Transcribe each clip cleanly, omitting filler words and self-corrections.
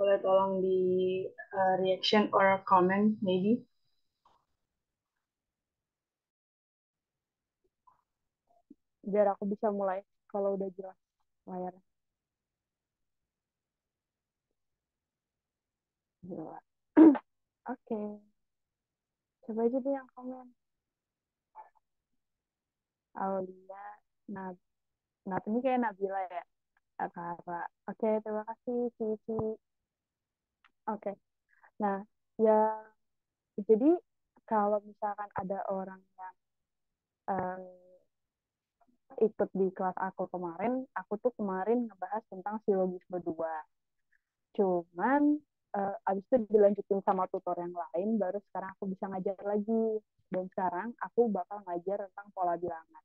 Boleh tolong di reaction or comment maybe. Biar aku bisa mulai kalau udah jelas layarnya. Gila. Oke, coba aja deh yang komen. Aulia, Nab, Nab ini kayak Nabila ya. Akara. Oke, terima kasih Cici. Oke, nah ya jadi kalau misalkan ada orang yang eh, ikut di kelas aku kemarin, aku tuh kemarin ngebahas tentang silogisme 2. Cuman abis itu dilanjutin sama tutor yang lain, baru sekarang aku bisa ngajar lagi. Dan sekarang aku bakal ngajar tentang pola bilangan.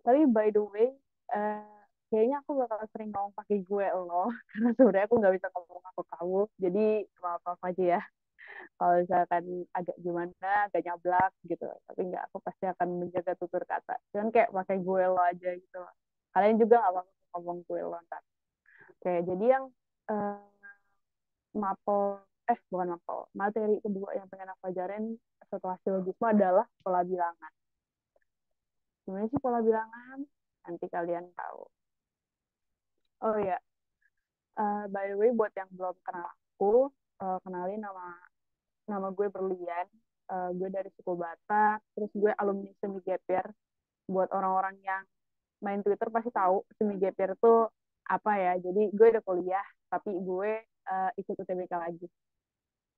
Tapi by the way, uh, kayaknya aku bakal sering ngomong pakai gue lo, karena sebenarnya aku nggak bisa ngomong aku kamu. Jadi apa-apa aja ya. Kalau misalkan agak gimana, agak nyablak gitu. Tapi nggak, aku pasti akan menjaga tutur kata. Cuman kayak pakai gue lo aja gitu. Kalian juga nggak apa-apa ngomong gue lo ntar. Oke, jadi yang uh, mapel bukan mapel, materi kedua yang pengen aku ajarin setelah silogisme adalah pola bilangan. Gimana sih pola bilangan? Nanti kalian tahu. Oh ya, by the way buat yang belum kenal aku, kenalin nama nama gue Berlian. Gue dari suku Batak, terus gue alumni semi gap year. Buat orang-orang yang main Twitter pasti tahu semi gap year tuh apa ya. Jadi gue udah kuliah, tapi gue ikut UTBK lagi.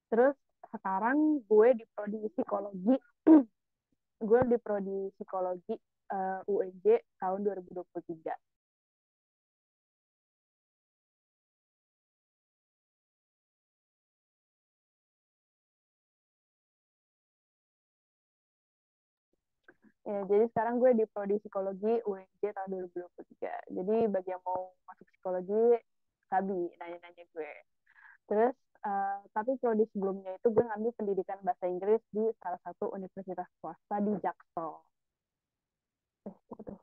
Terus sekarang gue di prodi psikologi, gue di prodi psikologi UNJ tahun 2023. Ya, jadi sekarang gue di prodi psikologi UNJ tahun 2023. Jadi bagi yang mau masuk psikologi, sabi nanya-nanya gue. Terus, tapi prodi sebelumnya itu gue ngambil pendidikan bahasa Inggris di salah satu universitas swasta di Jaksel. Gitu.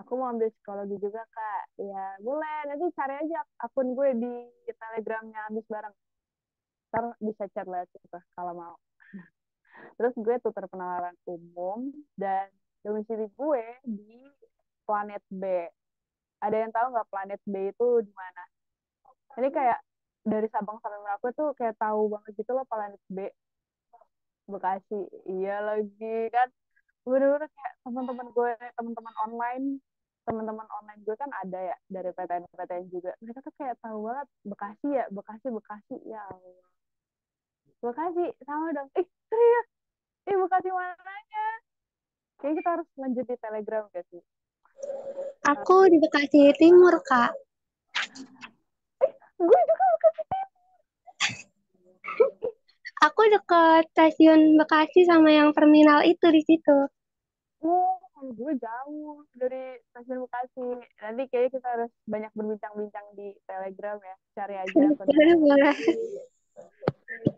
Aku mau ambil psikologi juga, Kak. Ya, boleh. Nanti cari aja akun gue di Telegramnya habis bareng. Ntar bisa chat lah gitu, kalau mau. Terus gue tutor penalaran umum dan domisili gue di Planet B. Ada yang tahu nggak Planet B itu di mana? Ini kayak dari Sabang sampai Merauke tuh kayak tahu banget gitu loh Planet B. Bekasi. Iya lagi kan. Bener-bener kayak teman-teman online gue kan ada ya dari PTN-PTN juga. Mereka tuh kayak tahu banget Bekasi ya, Bekasi, Bekasi. Ya Allah. Bekasi, sama dong. Serius? Bekasi mananya? Kayaknya kita harus lanjut di Telegram gak sih? Aku di Bekasi Timur, Kak. Gue juga Bekasi. Aku deket stasiun Bekasi sama yang terminal itu di situ. Oh, kalau gue jauh dari stasiun Bekasi. Nanti kayaknya kita harus banyak berbincang-bincang di Telegram ya. Cari aja akunnya. Boleh, boleh.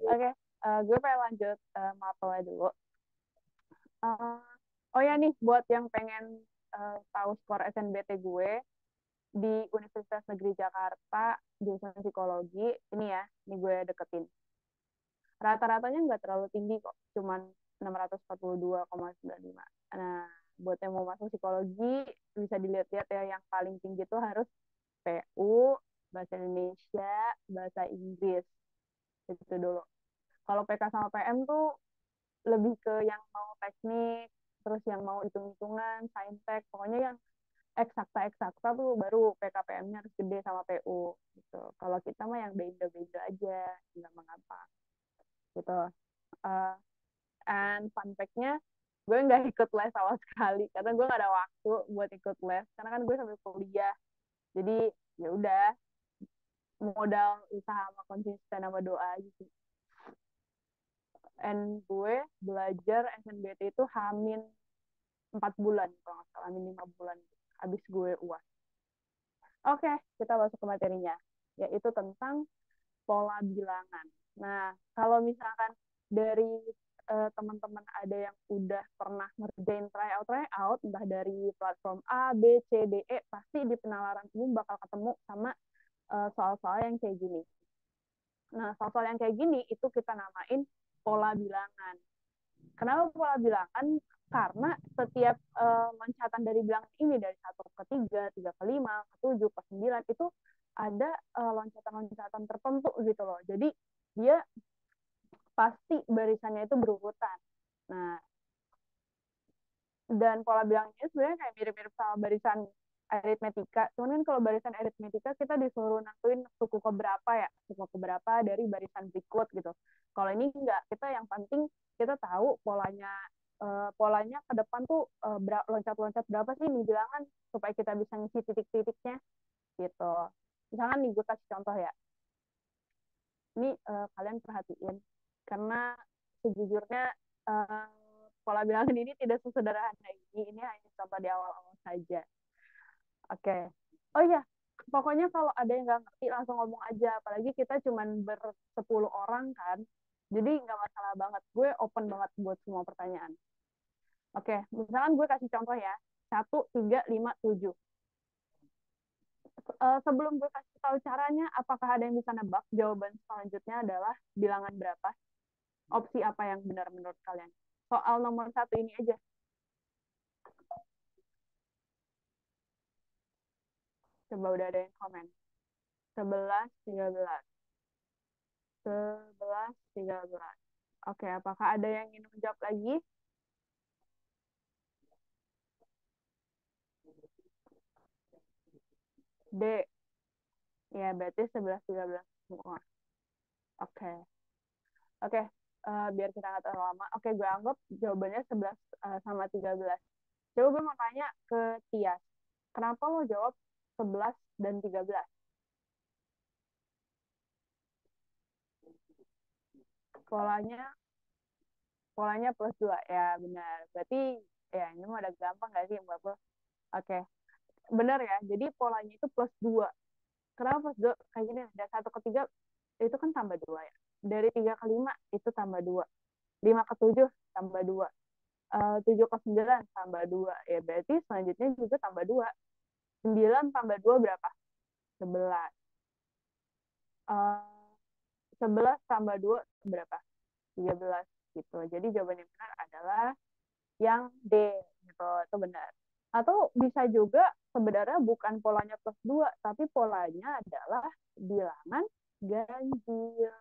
Oke, gue pengen lanjut mapelnya dulu. Uh, oh ya nih, buat yang pengen tahu skor SNBT gue di Universitas Negeri Jakarta, jurusan psikologi, ini ya, ini gue deketin. Rata-ratanya nggak terlalu tinggi kok, cuman 642,95. Nah, buat yang mau masuk psikologi, bisa dilihat-lihat ya, yang paling tinggi tuh harus PU, Bahasa Indonesia, Bahasa Inggris. Itu dulu. Kalau PK sama PM tuh lebih ke yang mau teknik, terus yang mau hitung-hitungan, saintek, pokoknya yang eksakta-eksakta tuh baru PKPM-nya harus gede sama PU gitu. Kalau kita mah yang beda-beda aja, nggak mengapa gitu. Uh, and fun fact-nya, gue nggak ikut les sama sekali karena gue nggak ada waktu buat ikut les karena kan gue sambil kuliah. Jadi ya udah modal usaha sama konsisten sama doa gitu. And gue belajar SNBT itu hamin 4 bulan kalau nggak salah, hamin 5 bulan habis gue UAS. Oke, kita masuk ke materinya, yaitu tentang pola bilangan. Nah, kalau misalkan dari teman-teman ada yang udah pernah ngerjain tryout, entah dari platform A, B, C, D, E, pasti di penalaran umum bakal ketemu sama soal-soal yang kayak gini. Nah, soal-soal yang kayak gini itu kita namain pola bilangan. Kenapa pola bilangan? Karena setiap loncatan dari bilangan ini dari 1 ke 3, 3 ke 5, ke 7, ke 9 itu ada loncatan-loncatan tertentu gitu loh. Jadi dia pasti barisannya itu berurutan. Nah, dan pola bilangnya sebenarnya kayak mirip-mirip sama barisan aritmetika. Cuman kan kalau barisan aritmetika kita disuruh nentuin suku keberapa ya, suku keberapa dari barisan berikut gitu. Kalau ini enggak, kita yang penting kita tahu polanya ke depan tuh loncat-loncat berapa sih di bilangan supaya kita bisa ngisi titik-titiknya gitu. Misalkan nih gue kasih contoh ya. Ini kalian perhatiin karena sejujurnya uh, pola bilangan ini tidak sesederhana ini. Ini hanya contoh di awal-awal saja. Oke. Okay. Oh iya, pokoknya kalau ada yang nggak ngerti langsung ngomong aja. Apalagi kita cuma ber-10 orang kan. Jadi nggak masalah banget. Gue open banget buat semua pertanyaan. Oke, misalkan gue kasih contoh ya. 1, 3, 5, 7. Sebelum gue kasih tahu caranya, apakah ada yang bisa nebak jawaban selanjutnya adalah bilangan berapa? Opsi apa yang benar menurut kalian? Soal nomor 1 ini aja. Coba udah ada yang komen. 11, 13. 11, 13. Oke, apakah ada yang ingin menjawab lagi? D. Ya, berarti 11, 13 semua. Oke. Oke, biar kita nggak terlalu lama. Oke, gue anggap jawabannya 11 sama 13. Coba gue mau tanya ke Tias. Kenapa lo jawab 11 dan 13? Polanya polanya plus 2. Ya, benar. Berarti ya ini mah udah gampang nggak sih, Mbak? Oke, benar ya. Jadi polanya itu plus 2. Kenapa plus 2? Kayak gini, dari 1 ke 3 itu kan tambah 2 ya. Dari 3 ke 5 itu tambah 2. 5 ke 7 tambah 2. 7 ke 9 tambah 2. Ya berarti selanjutnya juga tambah 2. 9 tambah 2 berapa? 11. 11 tambah 2 berapa? 13 gitu. Jadi jawaban yang benar adalah yang D gitu. Itu benar. Atau bisa juga sebenarnya bukan polanya plus 2, tapi polanya adalah bilangan ganjil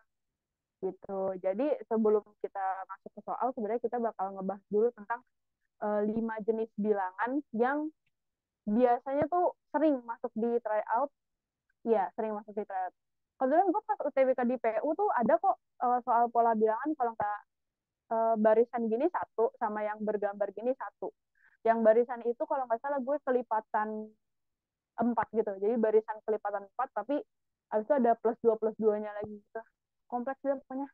gitu. Jadi sebelum kita masuk ke soal, sebenarnya kita bakal ngebahas dulu tentang 5 jenis bilangan yang biasanya tuh sering masuk di tryout. Iya, sering masuk di tryout. Kebetulan gue pas UTBK di PU tuh ada kok soal pola bilangan kalau nggak barisan gini satu sama yang bergambar gini satu. Yang barisan itu kalau nggak salah gue kelipatan 4 gitu. Jadi barisan kelipatan 4 tapi habis itu ada plus 2 nya lagi gitu. Kompleks dia pokoknya.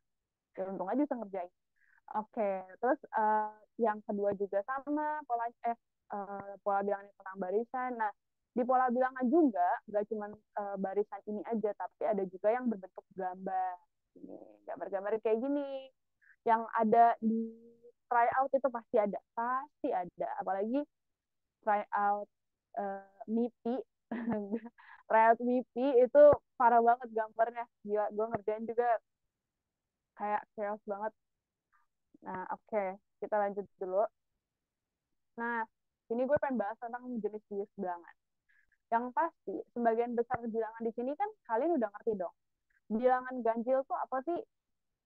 Ya untung aja bisa ngerjain. Oke, terus yang kedua juga sama pola bilangan tentang barisan. Nah, di pola bilangan juga nggak cuma barisan ini aja, tapi ada juga yang berbentuk gambar. Ini gambar-gambar kayak gini. Yang ada di tryout itu pasti ada. Apalagi tryout MIPI, tryout MIPI itu parah banget gambarnya. Gila, gue ngerjain juga kayak chaos banget. Nah, oke. Kita lanjut dulu. Nah, ini gue pengen bahas tentang jenis-jenis bilangan. Yang pasti, sebagian besar bilangan di sini kan kalian udah ngerti dong. Bilangan ganjil tuh apa sih?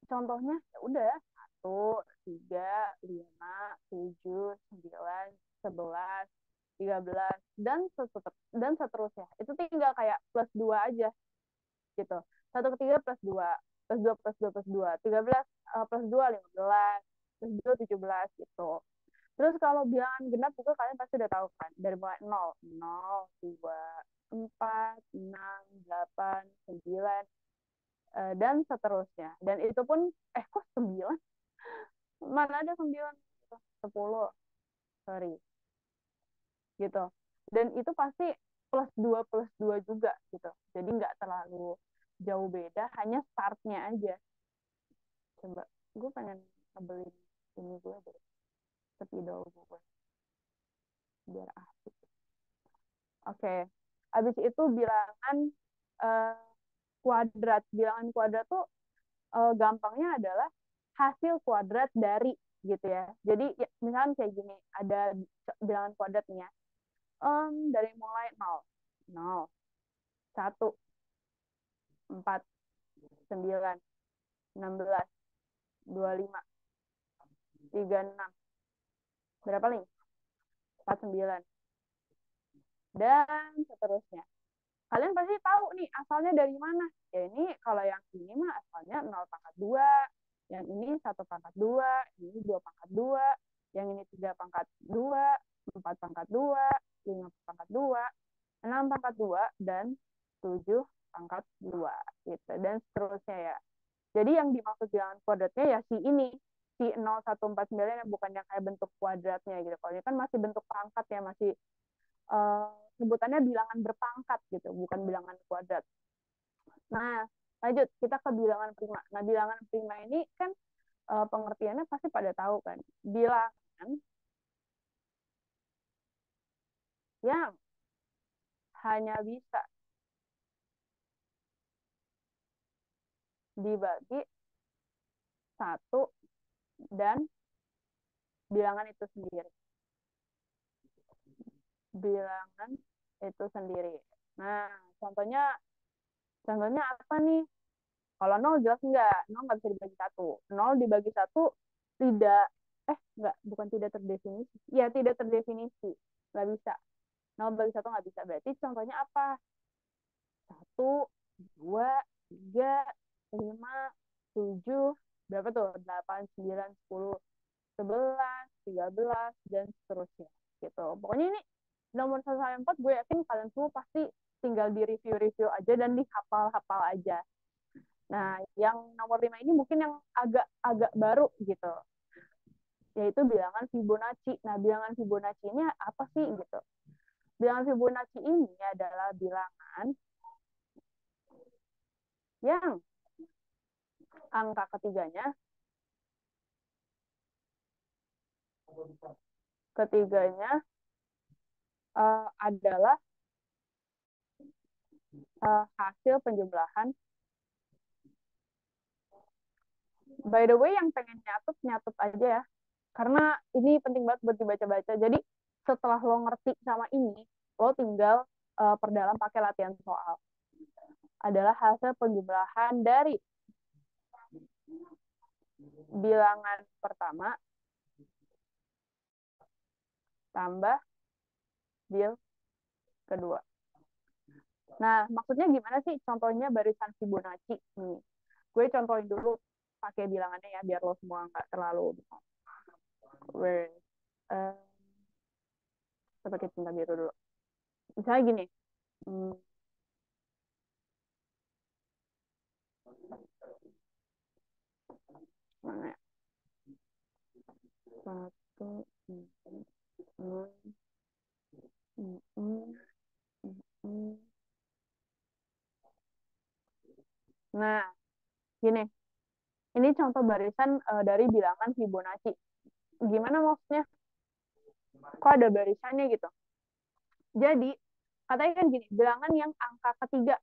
Contohnya, ya udah, 1, 3, 5, 7, 9, 11, 13, dan seterusnya. Itu tinggal kayak plus 2 aja gitu. 1 ke 3 plus 2, plus 2 plus 2 plus 2, 13 plus 2, 15, plus 2, 17 gitu. Terus kalau bilangan genap juga kalian pasti udah tahu kan. Dari mulai 0, 0, 2, 4, 6, 8, 9, dan seterusnya. Dan itu pun, kok 9? Mana ada 9? 10, sorry. Gitu. Dan itu pasti plus 2 juga gitu. Jadi nggak terlalu jauh beda, hanya startnya aja. Coba, gue pengen ngebelin ini gue deh. Spidol gue. Biar asik. Oke. Habis itu bilangan uh, kuadrat. Bilangan kuadrat tuh gampangnya adalah hasil kuadrat dari gitu ya. Jadi ya, misalnya kayak gini, ada bilangan kuadratnya. Dari mulai 0, 0, 1, 4, 9, 16, 25, 36. Berapa nih? 49. Dan seterusnya. Kalian pasti tahu nih asalnya dari mana. Ya ini kalau yang ini mah asalnya 0 pangkat 2, yang ini 1 pangkat 2, ini 2 pangkat 2, yang ini 3 pangkat 2, 4 pangkat 2, 5 pangkat 2, 6 pangkat 2, dan 7 pangkat 2 gitu. Dan seterusnya ya. Jadi yang dimaksud bilangan kuadratnya ya si ini, si 0149 yang bukan yang kayak bentuk kuadratnya gitu. Kalau ini kan masih bentuk pangkat ya, masih uh, sebutannya bilangan berpangkat gitu, bukan bilangan kuadrat. Nah, lanjut kita ke bilangan prima. Nah, bilangan prima ini kan pengertiannya pasti pada tahu kan. Bilangan yang hanya bisa dibagi satu dan bilangan itu sendiri. Bilangan itu sendiri. Nah, contohnya apa nih? Kalau 0 jelas enggak, 0 nggak bisa dibagi satu. 0 dibagi satu tidak, enggak, bukan tidak terdefinisi. Ya, tidak terdefinisi. Nggak bisa. 0 bagi satu nggak bisa. Berarti contohnya apa? 1, 2, 3, 5, 7, berapa tuh? 8, 9, 10, 11, 13, dan seterusnya. Gitu. Pokoknya ini nomor 1 sampai 4 gue yakin kalian semua pasti tinggal di review-review aja dan dihafal-hafal aja. Nah, yang nomor 5 ini mungkin yang agak baru gitu, yaitu bilangan Fibonacci. Nah, bilangan Fibonacci ini apa sih gitu? Bilangan Fibonacci ini adalah bilangan yang angka ketiganya adalah hasil penjumlahan. By the way, yang pengen nyatut aja ya, karena ini penting banget buat dibaca-baca. Jadi setelah lo ngerti sama ini, lo tinggal perdalam pakai latihan soal. Adalah hasil penjumlahan dari bilangan pertama tambah bil kedua. Nah, maksudnya gimana sih contohnya barisan Fibonacci? Nih, gue contohin dulu pakai bilangannya ya, biar lo semua nggak terlalu gue pakai cinta biru dulu. Misalnya gini, mana ya? 1, 2, 3. Nah, gini. Ini contoh barisan dari bilangan Fibonacci. Gimana maksudnya? Kok ada barisannya gitu? Jadi, katanya kan gini, bilangan yang angka ketiga,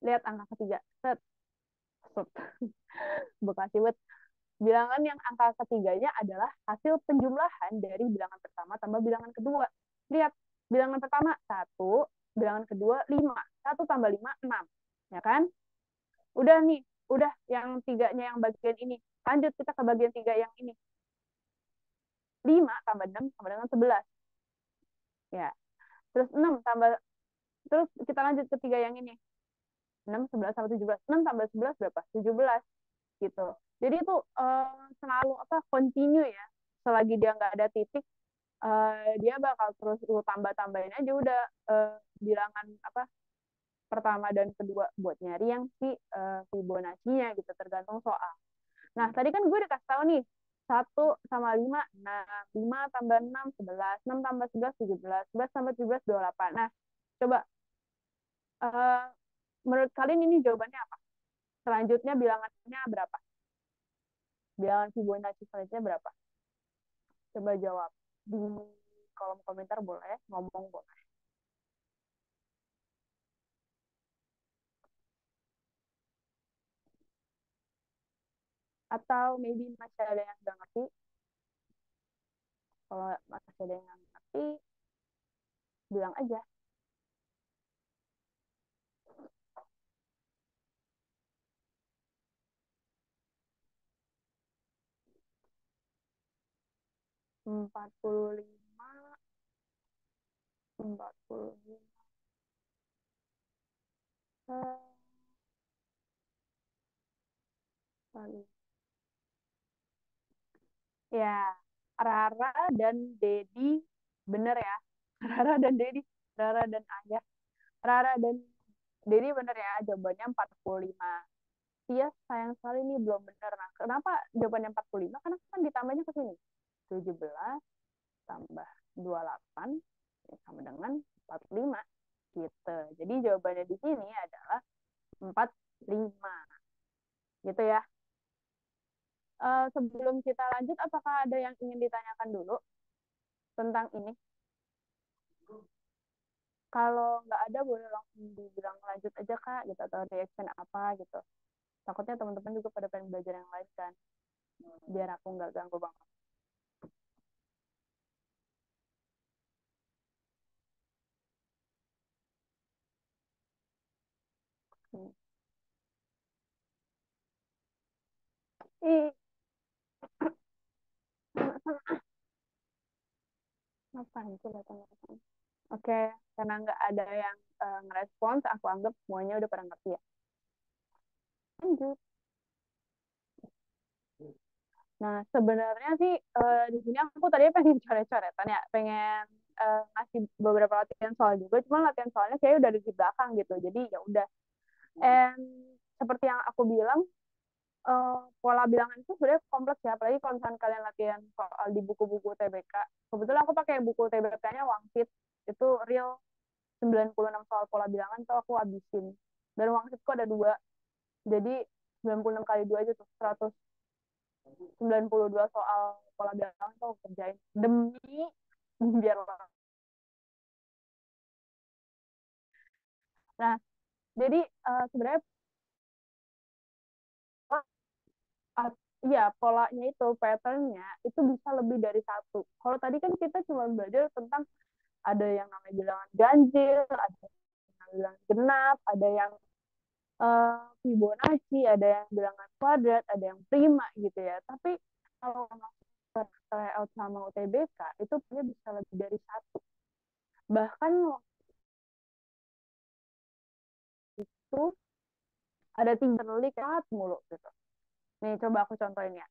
lihat angka ketiga, set, set. Bekasi buat bilangan yang angka ketiganya adalah hasil penjumlahan dari bilangan pertama tambah bilangan kedua. Lihat, bilangan pertama 1, bilangan kedua 5. 1 tambah 5, 6. Ya kan? Udah nih, udah yang tiganya yang bagian ini. Lanjut kita ke bagian 3 yang ini. 5 tambah 6 sama dengan 11. Ya. Terus 6 tambah, terus kita lanjut ke 3 yang ini. 6, 11 sama 17. 6 tambah 11 berapa? 17 gitu. Jadi itu selalu continue ya. Selagi dia nggak ada titik, dia bakal terus lu tambah-tambahin aja udah bilangan pertama dan kedua buat nyari yang si Fibonacci-nya gitu, tergantung soal. Nah, tadi kan gue dikasih tahu nih 1 sama 5, nah 5 tambah 6, 11, 6 tambah 11, 17, 11 tambah 17, 28. Nah, coba menurut kalian ini jawabannya apa? Selanjutnya bilangannya berapa? Bilangan Fibonacci selanjutnya berapa? Coba jawab. Di kolom komentar boleh, ngomong boleh. Atau maybe masih ada yang nggak ngerti? Kalau masih ada yang nggak ngerti, bilang aja. Empat puluh lima, 45 kali. Ya, Rara dan Dedi, bener ya. Rara dan Dedi, Rara dan Ayah. Rara dan Dedi bener ya, jawabannya 45. Iya, sayang sekali ini belum bener. Nah, kenapa jawabannya 45? Karena kan ditambahnya ke sini. 17 tambah 28 ya, sama dengan 45. Gitu. Jadi jawabannya di sini adalah 45. Gitu ya. Sebelum kita lanjut, apakah ada yang ingin ditanyakan dulu tentang ini? Kalau nggak ada, boleh langsung dibilang lanjut aja kak, gitu, atau reaction apa gitu. Takutnya teman-teman juga pada pengen belajar yang lain kan, biar aku nggak ganggu banget. Hmm. Ih, ngapain sih datang-datang? Oke, karena nggak ada yang ngerespons, aku anggap semuanya udah pada ngerti ya. Lanjut. Nah, sebenarnya sih di sini aku tadi pengen coret-coretan ya, pengen ngasih beberapa latihan soal juga, cuma latihan soalnya kayak udah ada di belakang gitu. Jadi ya udah. And seperti yang aku bilang, pola bilangan itu sebenarnya kompleks ya, apalagi kalau misalkan kalian latihan soal di buku-buku TBK. Kebetulan aku pakai buku TBK-nya Wangsit, itu real 96 soal pola bilangan tuh aku habisin. Dan Wangsitku ada dua, jadi 96 kali dua aja tuh 192 soal pola bilangan tuh aku kerjain demi biar. Nah, jadi sebenarnya iya, polanya itu, patternnya itu bisa lebih dari satu. Kalau tadi kan kita cuma belajar tentang ada yang namanya bilangan ganjil, ada yang bilangan genap, ada yang Fibonacci, ada yang bilangan kuadrat, ada yang prima gitu ya. Tapi kalau masuk ke layout sama UTBK, itu punya bisa lebih dari satu. Bahkan waktu itu ada tiga telik mulu gitu. Nih coba aku contohin ya.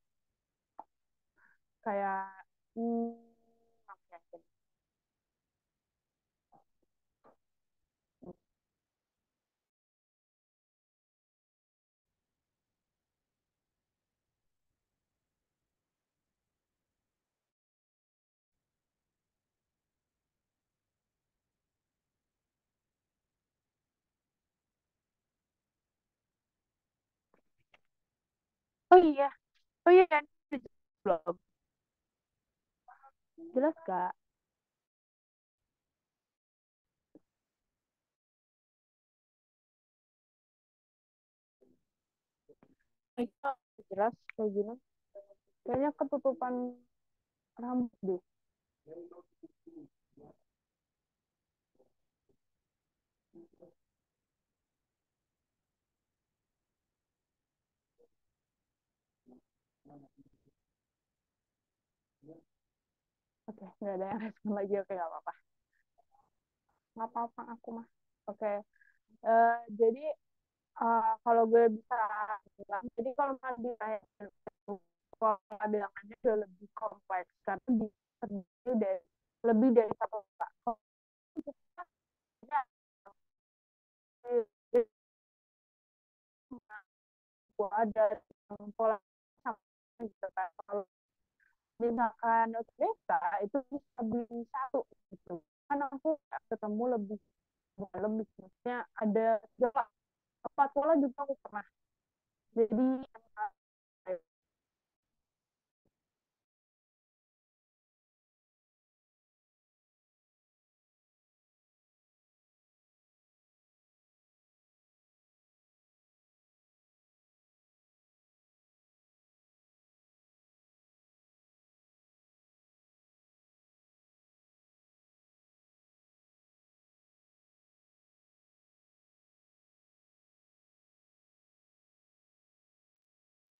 Kayak, oke. Oh iya, oh iya kan, belum. Jelas gak? Itu jelas kayak gini. Kayaknya ketutupan rambut deh. Oke, nggak ada yang respon lagi. Oke, nggak apa-apa. Nggak apa-apa aku mah. Oke, jadi kalau gue bisa bilang, jadi kalau di pola bilangannya udah lebih kompleks karena terdiri dari lebih dari satu kata. Kalau kita ada pola sama gitu kan. Kalau misalkan desa itu bisa beli satu gitu. Kan aku ketemu lebih bukan lebih maksudnya ada empat pola juga aku pernah. Jadi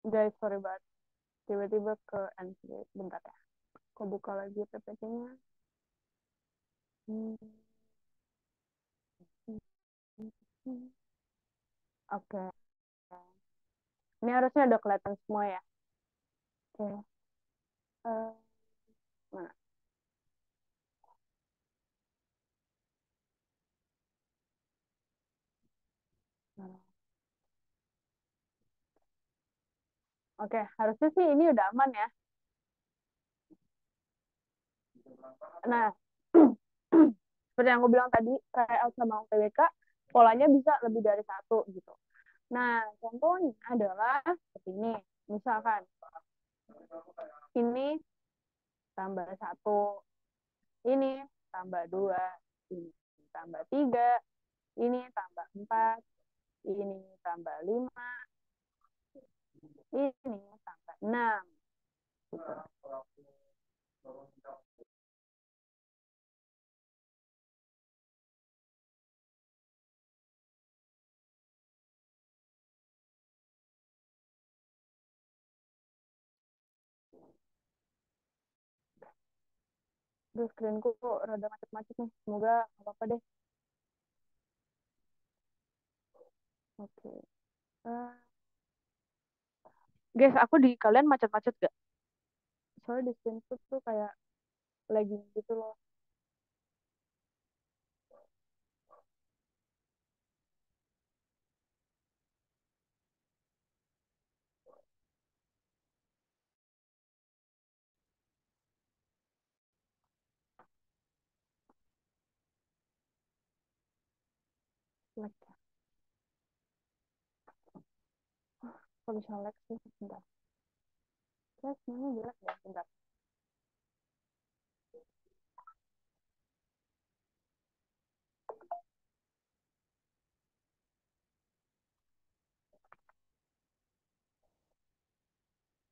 Guys, sorry banget. Tiba-tiba ke Answer. Bentar ya. Aku buka lagi PPT-nya. Oke. Ini harusnya udah kelihatan semua ya. Oke. Eh, mana? Mana? Oke, harusnya sih ini udah aman ya. Nah, seperti yang aku bilang tadi, KL sama UTBK, polanya bisa lebih dari satu gitu. Nah, contohnya adalah seperti ini. Misalkan, ini tambah satu, ini tambah dua, ini tambah tiga, ini tambah empat, ini tambah lima, ini tambah enam. Gitu. Terus screenku kok rada macet-macet nih. Semoga nggak apa-apa deh. Oke. Eh, guys, aku di kalian macet-macet gak? Soalnya di screenku tuh kayak lagging gitu loh. Lag ya. Kalau bisa lag sih, bentar. Terus semuanya jelek ya, bentar.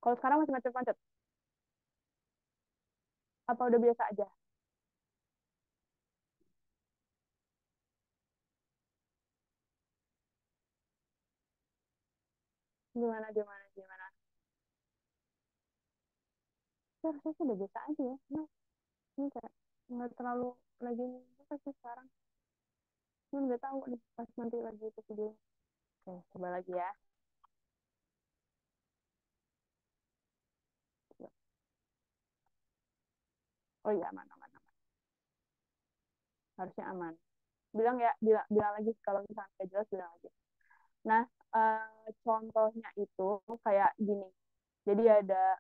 Kalau sekarang masih macet-macet. Apa udah biasa aja? Gimana, gimana, gimana? Ya, harusnya sih udah biasa aja ya. Nah, ini kayak nggak terlalu lagi apa sih sekarang. Cuman nggak tahu nih pas nanti lagi itu video. Oke, coba lagi ya. Oh iya, aman, aman, aman. Harusnya aman. Bilang ya, bilang lagi kalau misalnya nggak jelas bilang lagi. Nah, contohnya itu kayak gini. Jadi ada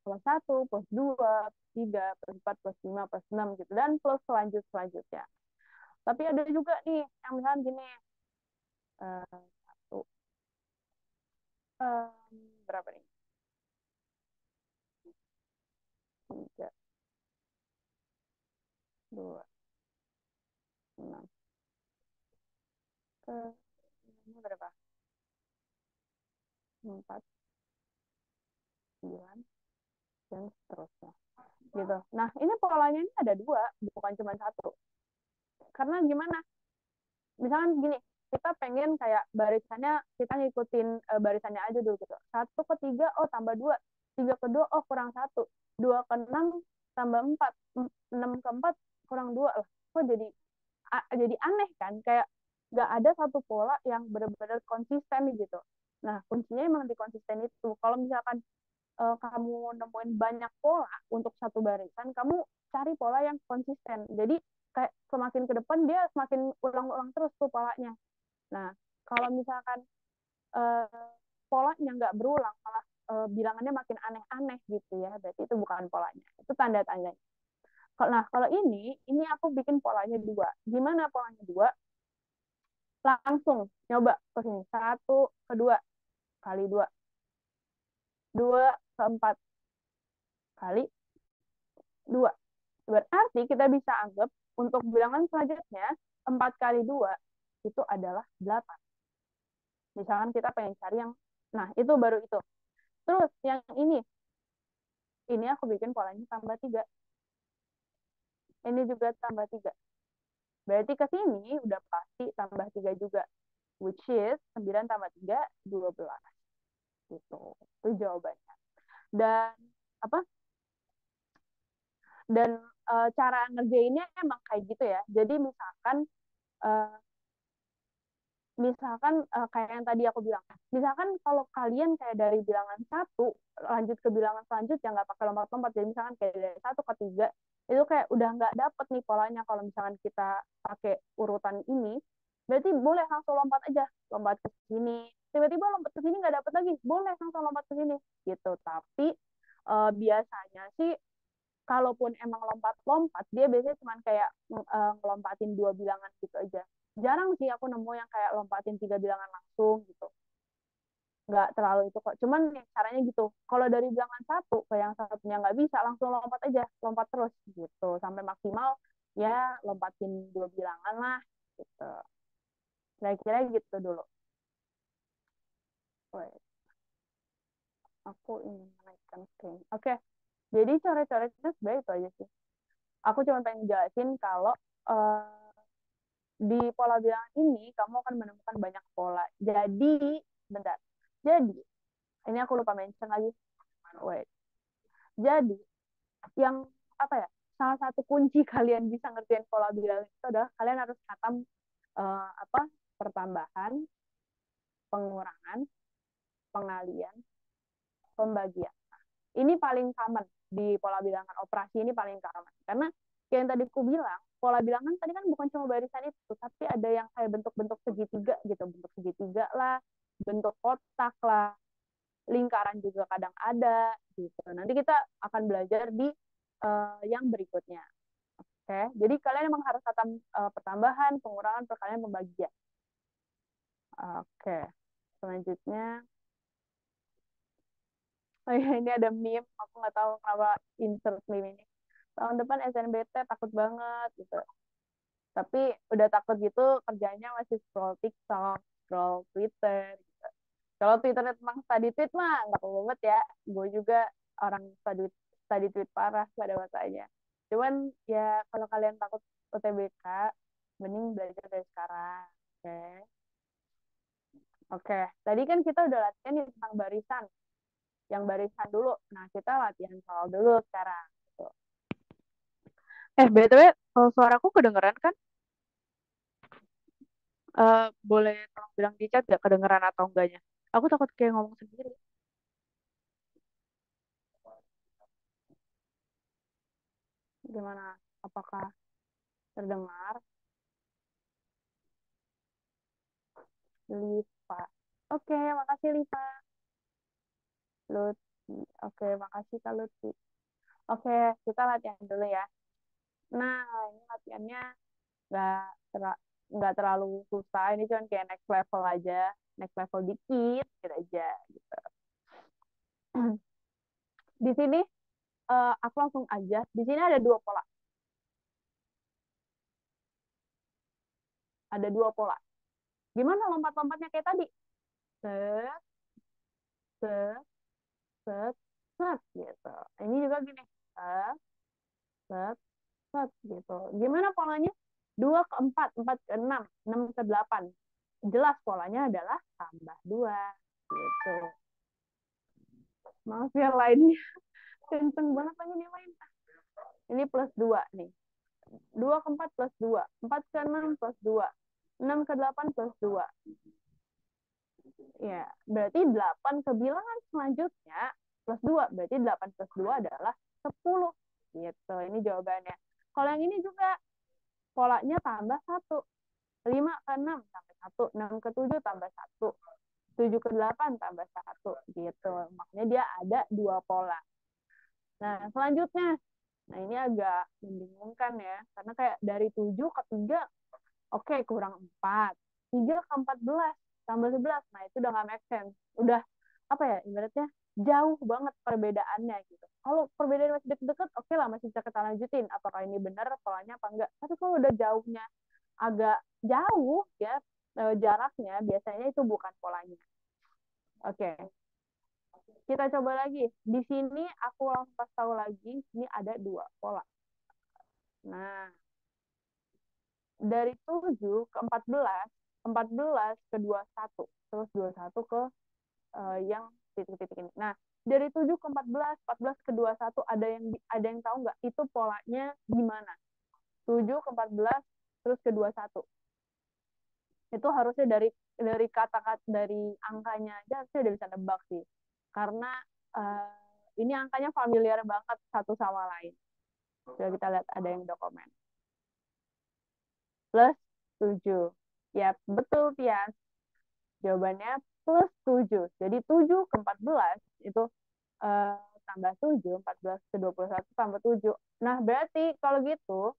plus 1, plus 2, plus 3, plus 4, plus 5, plus 6 gitu. Dan plus selanjutnya. Tapi ada juga nih yang misalnya gini. Satu, eh, berapa nih? 3, 2, 6. Ini berapa? 4, 9, dan seterusnya. Gitu. Nah, ini polanya ini ada dua, bukan cuma satu. Karena gimana? Misalkan gini, kita pengen kayak barisannya kita ngikutin barisannya aja dulu gitu. 1 ke 3 oh tambah 2, 3 ke 2 oh kurang 1, 2 ke 6 tambah 4, 6 ke 4 kurang 2 lah. Kok jadi aneh kan? Kayak nggak ada satu pola yang benar-benar konsisten gitu. Nah, kuncinya emang di konsisten itu. Kalau misalkan kamu nemuin banyak pola untuk satu barisan, kamu cari pola yang konsisten. Jadi kayak semakin ke depan dia semakin ulang-ulang terus tuh polanya. Nah, kalau misalkan uh, polanya nggak berulang, malah bilangannya makin aneh-aneh gitu ya, berarti itu bukan polanya. Itu tanda-tandanya. Nah, kalau ini aku bikin polanya dua. Gimana polanya dua? Langsung nyoba ke sini. 1 ke 2 kali 2. 2 ke 4 kali 2. Berarti kita bisa anggap untuk bilangan selanjutnya 4 kali 2 itu adalah 8. Misalkan kita pengen cari yang, nah itu baru itu. Terus yang ini aku bikin polanya tambah 3. Ini juga tambah 3. Berarti ke sini udah pasti tambah 3 juga. Which is 9 tambah 3, 12. gitu. Itu jawabannya. Dan apa? Dan cara ngerjainnya emang kayak gitu ya. Jadi uh, kayak yang tadi aku bilang, misalkan kalau kalian kayak dari bilangan satu lanjut ke bilangan selanjutnya nggak pakai lompat-lompat, jadi misalkan kayak dari satu ke tiga itu kayak udah nggak dapet nih polanya. Kalau misalkan kita pakai urutan ini, berarti boleh langsung lompat aja, lompat ke sini, tiba-tiba lompat ke sini nggak dapet lagi, boleh langsung lompat ke sini gitu. Tapi biasanya sih kalaupun emang lompat-lompat, dia biasanya cuma kayak ngelompatin dua bilangan gitu aja. Jarang sih aku nemu yang kayak lompatin tiga bilangan langsung gitu. Nggak terlalu itu kok. Cuman caranya gitu. Kalau dari bilangan satu ke yang satunya nggak bisa, langsung lompat aja, lompat terus gitu sampai maksimal ya lompatin dua bilangan lah gitu. Kira-kira gitu dulu. Wait, aku ingin menaikkan screen. Oke, jadi coret-coretnya sebenarnya itu aja sih. Aku cuma pengen jelasin kalau uh, di pola bilangan ini kamu akan menemukan banyak pola. Jadi, bentar. Jadi, ini aku lupa mention lagi. Wait. Jadi, yang apa ya? Salah satu kunci kalian bisa ngerjain pola bilangan itu adalah kalian harus khatam apa? Pertambahan, pengurangan, pengalian, pembagian. Ini paling common di pola bilangan operasi, ini paling common. Karena kayak yang tadi aku bilang, pola bilangan tadi kan bukan cuma barisan itu, tapi ada yang kayak bentuk-bentuk segitiga gitu, bentuk segitiga lah, bentuk kotak lah, lingkaran juga kadang ada gitu. Nanti kita akan belajar di yang berikutnya. Oke, jadi kalian emang harus kata pertambahan, pengurangan, perkalian, pembagian. Oke, selanjutnya, oh ya, ini ada meme, aku nggak tahu kenapa insert meme ini. Tahun depan SNBT takut banget gitu. Tapi udah takut gitu kerjanya masih scroll TikTok, scroll Twitter gitu. Kalau Twitter tentang study tweet mah nggak perlu banget ya. Gue juga orang study tweet parah pada masanya. Cuman ya kalau kalian takut UTBK, mending belajar dari sekarang. Oke. Oke, tadi kan kita udah latihan nih tentang barisan. Yang barisan dulu. Nah, kita latihan soal dulu sekarang. Gitu. BTW, kalau suaraku kedengeran kan? Boleh tolong bilang di chat gak kedengeran atau enggaknya? Aku takut kayak ngomong sendiri. Gimana? Apakah terdengar? Lipa. Oke, makasih Lipa. Lutfi. Oke, makasih Kak Lutfi. Oke, kita latihan dulu ya. Nah, ini latihannya nggak ter- nggak terlalu susah. Ini cuma kayak next level aja. Next level dikit, dikit aja. Gitu. Di sini aku langsung aja. Di sini ada dua pola. Ada dua pola. Gimana lompat-lompatnya kayak tadi? Set, set, set, set, gitu. Ini juga gini. Set, set, set, gitu. Gimana polanya? 2 ke 4, 4 ke 6, 6 ke 8. Jelas polanya adalah tambah 2. Gitu. Maaf ya lainnya. Kenceng banget lagi nih lain. Ini plus 2 nih. 2 ke 4 plus 2. 4 ke 6 plus 2. 6 ke 8 plus 2. Ya, berarti 8 ke bilangan selanjutnya plus 2. Berarti 8 plus 2 adalah 10. Gitu, ini jawabannya. Kalau yang ini juga polanya tambah 1. 5 ke 6 tambah 1. 6 ke 7 tambah 1. 7 ke 8 tambah 1. Gitu. Makanya dia ada dua pola. Nah, selanjutnya. Nah, ini agak membingungkan ya. Karena kayak dari 7 ke 3, oke, kurang 4. 3 ke 14 tambah 11. Nah, itu udah nggak make sense. Udah, apa ya, ibaratnya jauh banget perbedaannya gitu. Kalau perbedaan masih deket-deket, oke lah, masih bisa kita lanjutin. Apakah ini benar polanya apa enggak. Tapi kalau udah jauhnya agak jauh ya, jaraknya, biasanya itu bukan polanya. Oke, kita coba lagi. Di sini aku langsung kasih tahu lagi, ini ada dua pola. Nah, dari 7 ke 14, 14 ke 21, terus 21 ke yang titik-titik ini. Nah, dari 7 ke 14, 14 ke 21 ada yang tahu nggak itu polanya gimana? 7 ke 14 terus ke 21. Itu harusnya dari kata-kata dari angkanya aja harusnya udah bisa nebak sih. Karena ini angkanya familiar banget satu sama lain. Coba kita lihat ada yang udah komen. Plus 7. Ya, betul, Tias. Jawabannya plus 7. Jadi 7 ke 14 itu tambah 7, 14 ke 21 tambah 7. Nah, berarti kalau gitu,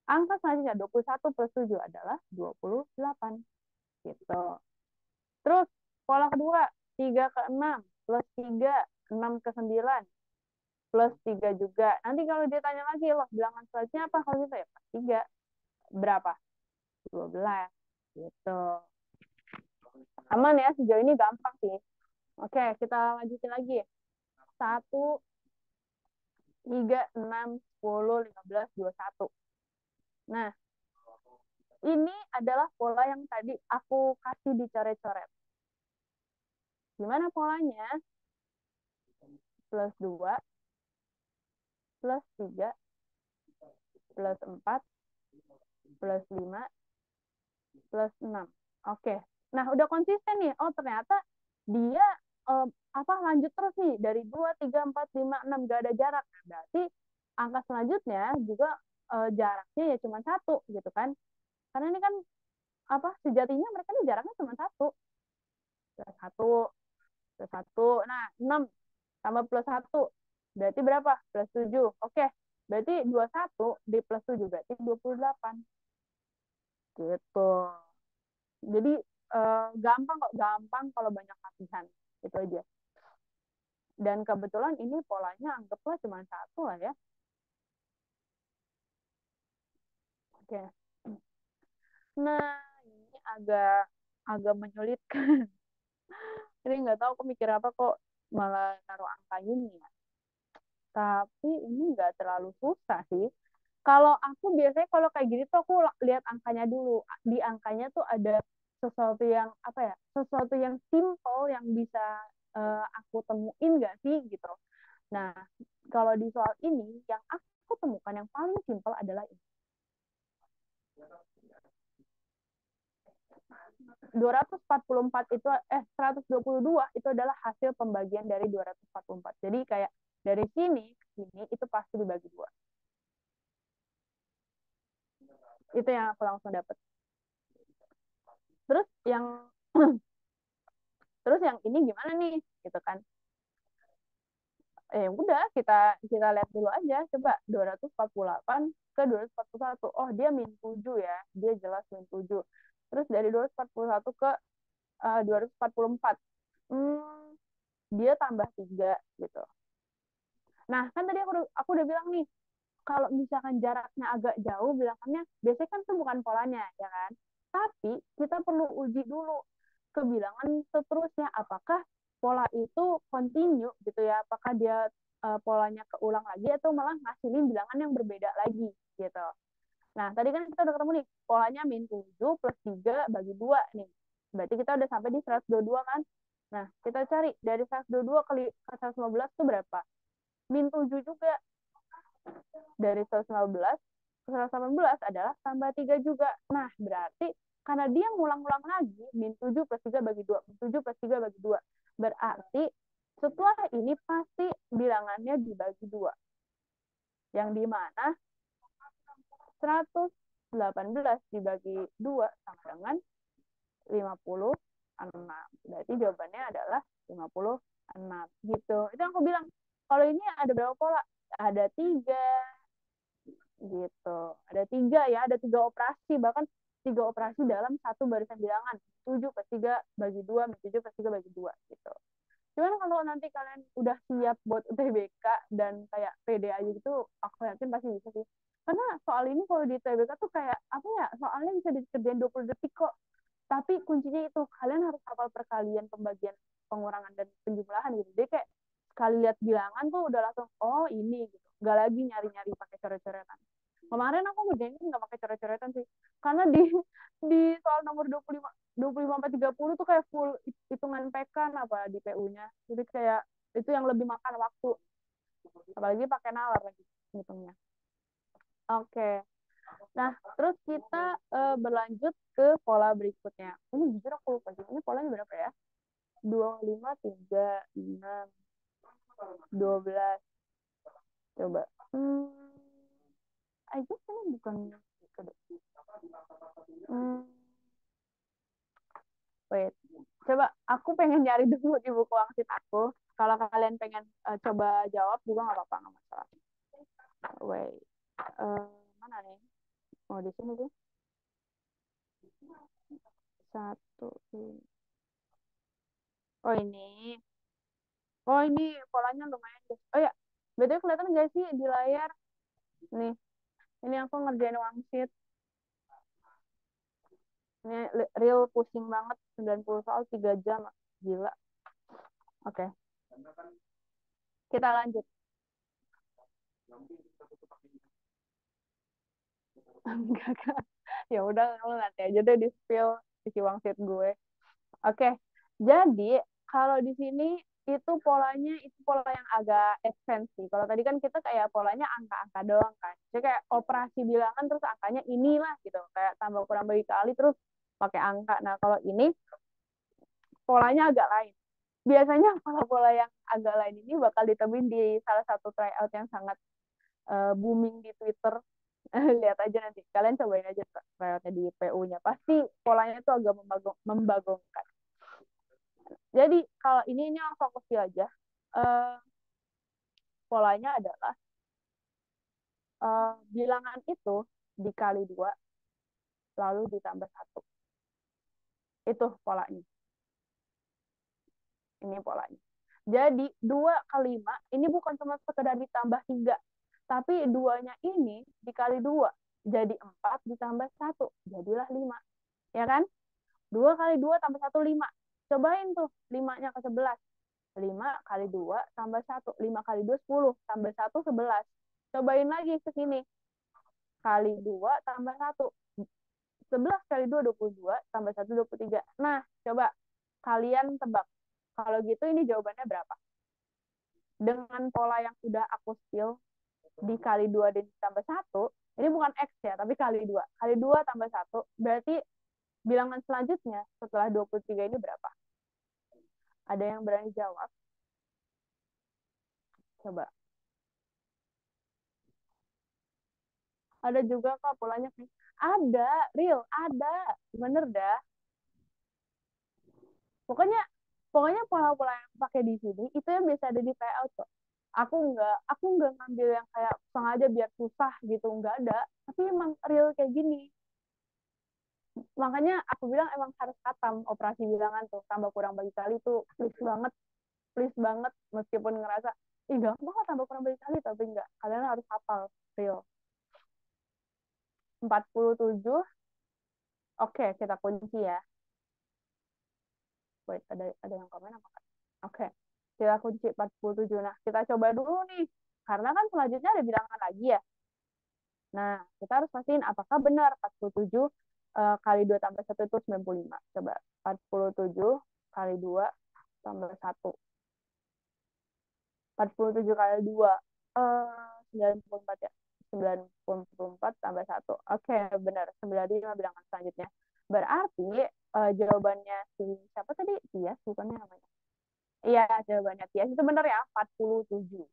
angka selanjutnya 21 plus 7 adalah 28. Gitu. Terus, pola kedua, 3 ke 6 plus 3, 6 ke 9 plus 3 juga. Nanti kalau dia tanya lagi, loh, bilangan selanjutnya apa? Kalau gitu ya, plus 3. Berapa? 12. Gitu. Aman ya, sejauh ini gampang sih. Oke, kita lanjutin lagi. 1, 3, 6, 10, 15, 21. Nah, ini adalah pola yang tadi aku kasih dicoret-coret. Gimana polanya? Plus 2, plus 3, plus 4, plus 5, plus 6. Oke. Nah, udah konsisten nih. Oh, ternyata dia lanjut terus nih dari 2, 3, 4, 5, 6 gak ada jarak. Nah, berarti angka selanjutnya juga jaraknya ya cuma 1 gitu kan. Karena ini kan sejatinya mereka ini jaraknya cuma 1. Plus 1, plus 1. Nah, 6 tambah plus 1. Berarti berapa? Plus 7. Oke. Berarti 21 di plus 7 berarti 28. Gitu. Jadi gampang kok, gampang kalau banyak latihan. Itu aja. Dan kebetulan ini polanya anggaplah cuma 1 lah ya. Oke. Nah, ini agak menyulitkan. Ini nggak tahu aku mikir apa kok malah taruh angka ini ya. Tapi ini nggak terlalu susah sih. Kalau aku biasanya kalau kayak gini tuh aku lihat angkanya dulu. Di angkanya tuh ada sesuatu yang sesuatu yang simple yang bisa aku temuin nggak sih gitu. Nah, kalau di soal ini yang aku temukan yang paling simple adalah ini. 244 itu 122 itu adalah hasil pembagian dari 244. Jadi kayak dari sini ke sini itu pasti dibagi 2. Itu yang aku langsung dapat. Terus yang ini gimana nih gitu kan. Udah kita lihat dulu aja, coba 248 ke 241. Oh, dia min 7 ya. Dia jelas min 7. Terus dari 241 ke 244. Dia tambah 3 gitu. Nah, kan tadi aku udah bilang nih, kalau misalkan jaraknya agak jauh, bilangannya biasanya kan itu bukan polanya, ya kan? Tapi kita perlu uji dulu ke bilangan seterusnya, apakah pola itu continue gitu ya, apakah dia polanya keulang lagi atau malah ngasilin bilangan yang berbeda lagi gitu. Nah, tadi kan kita udah ketemu nih, polanya min 7 plus 3 bagi 2 nih. Berarti kita udah sampai di 122 kan? Nah, kita cari dari 122 ke 115 itu berapa? Min 7 juga. Dari 115 ke 118 adalah tambah 3 juga. Nah, berarti karena dia ngulang-ulang lagi, min 7 plus 3 bagi 2, min 7 plus 3 bagi 2. Berarti setelah ini pasti bilangannya dibagi 2. Yang dimana 118 dibagi 2 sama dengan 56. Berarti jawabannya adalah 56. Gitu. Itu yang aku bilang. Kalau ini ada berapa pola? Ada 3. Gitu. Ada 3 ya. Ada 3 operasi. Bahkan 3 operasi dalam satu barisan bilangan. 7 plus 3 bagi 2, 7 plus 3 bagi 2. Gitu. Cuman kalau nanti kalian udah siap buat UTBK dan kayak PD aja gitu, aku yakin pasti bisa sih. Karena soal ini kalau di UTBK tuh kayak, soalnya bisa dikerjain 20 detik kok. Tapi kuncinya itu, kalian harus hafal perkalian, pembagian, pengurangan, dan penjumlahan gitu. Jadi kayak, sekali lihat bilangan tuh udah langsung, oh ini gitu. Gak lagi nyari-nyari pakai coret-coretan. Kemarin aku ngerjainnya nggak pakai coret-coretan sih. Karena di soal nomor 25 sampai 30 tuh kayak full hitungan PK apa di PU-nya. Jadi kayak itu yang lebih makan waktu. Apalagi pakai nalar lagi hitungnya. Oke. Nah, terus kita berlanjut ke pola berikutnya. Ini jujur aku lupa sih. Ini polanya berapa ya? 25, 3, 6, 12. Coba. I guess ini bukan gitu deh. Wait. Coba aku pengen nyari dulu di buku wangsit aku. Kalau kalian pengen coba jawab juga nggak apa-apa, nggak masalah. Wait. Eh, mana nih? Oh, di sini tuh. Satu. Oh, ini. Oh, ini polanya lumayan deh. Oh ya, BTW kelihatan nggak sih di layar? Nih, ini aku ngerjain wangsit. Ini real pusing banget. 90 soal 3 jam. Gila. Oke, kita lanjut. Enggak, Kak. Ya udah, kamu nanti aja deh di spill isi wangsit gue. Oke, jadi kalau di sini itu polanya itu pola yang agak ekstensi. Kalau tadi kan kita kayak polanya angka-angka doang kan. Jadi kayak operasi bilangan terus angkanya inilah gitu. Kayak tambah kurang bagi kali terus pakai angka. Nah, kalau ini polanya agak lain. Biasanya pola-pola yang agak lain ini bakal ditemuin di salah satu tryout yang sangat booming di Twitter. Lihat aja nanti. Kalian cobain aja tryoutnya di PU-nya. Pasti polanya tuh agak membagongkan. Jadi kalau ini langsung fokus aja. Uh, polanya adalah bilangan itu dikali 2 lalu ditambah 1. Itu polanya. Ini polanya. Jadi 2 kali 5 ini bukan cuma sekedar ditambah 3. Tapi 2-nya ini dikali 2. Jadi 4 ditambah 1. Jadilah 5. Ya kan? 2 kali 2 tambah 1, 5. Cobain tuh 5-nya ke 11. 5 kali 2 tambah 1. 5 kali 2, 10. Tambah 1, 11. Cobain lagi ke sini. Kali 2 tambah 1. 11 kali 2, 22. Tambah 1, 23. Nah, coba kalian tebak. Kalau gitu ini jawabannya berapa? Dengan pola yang sudah aku spill, dikali 2 dan ditambah 1, ini bukan X ya, tapi kali 2. Kali 2 tambah 1, berarti bilangan selanjutnya setelah 23 ini berapa? Ada yang berani jawab? Coba. Ada juga kok polanya. Ada, real, ada. Bener dah. Pokoknya pokoknya pola-pola yang pakai di sini itu yang biasa ada di tryout kok. Aku nggak ngambil yang kayak sengaja biar susah gitu, nggak ada. Tapi emang real kayak gini. Makanya aku bilang emang harus katam operasi bilangan tuh, tambah kurang bagi kali tuh please banget meskipun ngerasa ih gampang lah tambah kurang bagi kali, tapi enggak, kalian harus hafal real. 47. Oke, kita kunci ya. Wait, ada yang komen apa kan? Oke, kita kunci 47. Nah, kita coba dulu nih, karena kan selanjutnya ada bilangan lagi ya. Nah, kita harus pastiin apakah benar 47 kali 2 tambah 1 itu 95. Coba 47 kali 2 tambah 1. 47 kali 2. 94 ya. 94 tambah 1. Oke, benar. 95 bilangan selanjutnya. Berarti jawabannya si siapa tadi? Tias, bukannya namanya. Iya, jawabannya Tias itu benar ya, 47.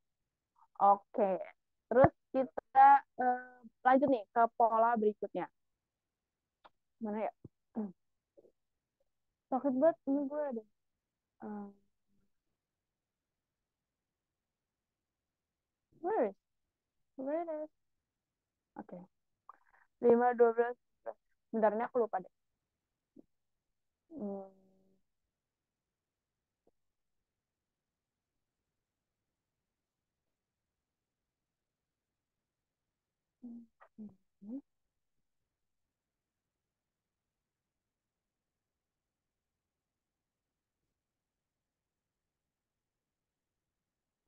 Oke. Terus kita lanjut nih ke pola berikutnya. Mana ya? Sakit banget ini gue ada. Where is? Where is? Oke. 5, 12. Bentar, ini aku lupa deh. Hmm.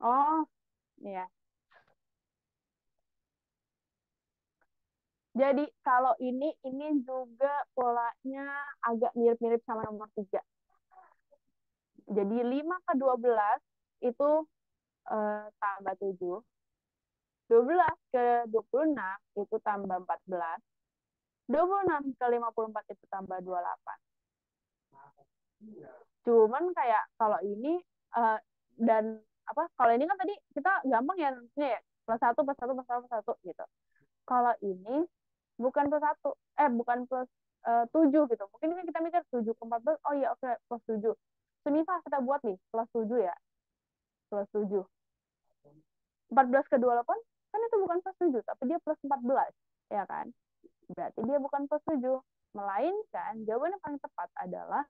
Oh, iya. Jadi kalau ini juga polanya agak mirip-mirip sama nomor 3. Jadi 5 ke 12 itu tambah 7. 12 ke 26 itu tambah 14. 26 ke 54 itu tambah 28. Cuman kayak kalau ini eh, dan apa? Kalau ini kan tadi kita gampang ya nulisnya ya plus satu plus satu plus satu plus satu gitu. Kalau ini bukan plus satu, bukan plus 7 gitu. Mungkin ini kita mikir 7 ke 14, oh iya oke plus 7. Semisal kita buat nih plus 7 ya, plus 7. 14 ke 28 kan itu bukan plus 7, tapi dia plus 14, ya kan? Berarti dia bukan plus 7. Melainkan jawaban yang paling tepat adalah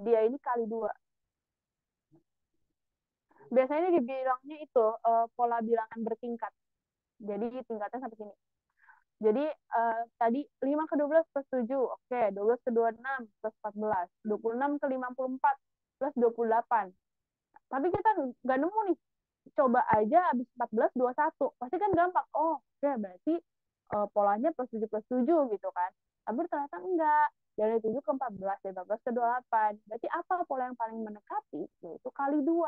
dia ini kali 2. Biasanya dibilangnya itu pola bilangan bertingkat. Jadi tingkatnya sampai sini. Jadi tadi 5 ke 12 plus 7. Oke, 12 ke 26 plus 14. 26 ke 54 plus 28. Tapi kita nggak nemu nih. Coba aja habis 14, 21. Pasti kan gampang. Oh, oke, berarti polanya plus 7 gitu kan. Tapi ternyata enggak. Dari 7 ke 14, dari 14 ke 28. Berarti apa pola yang paling mendekati? Yaitu kali 2.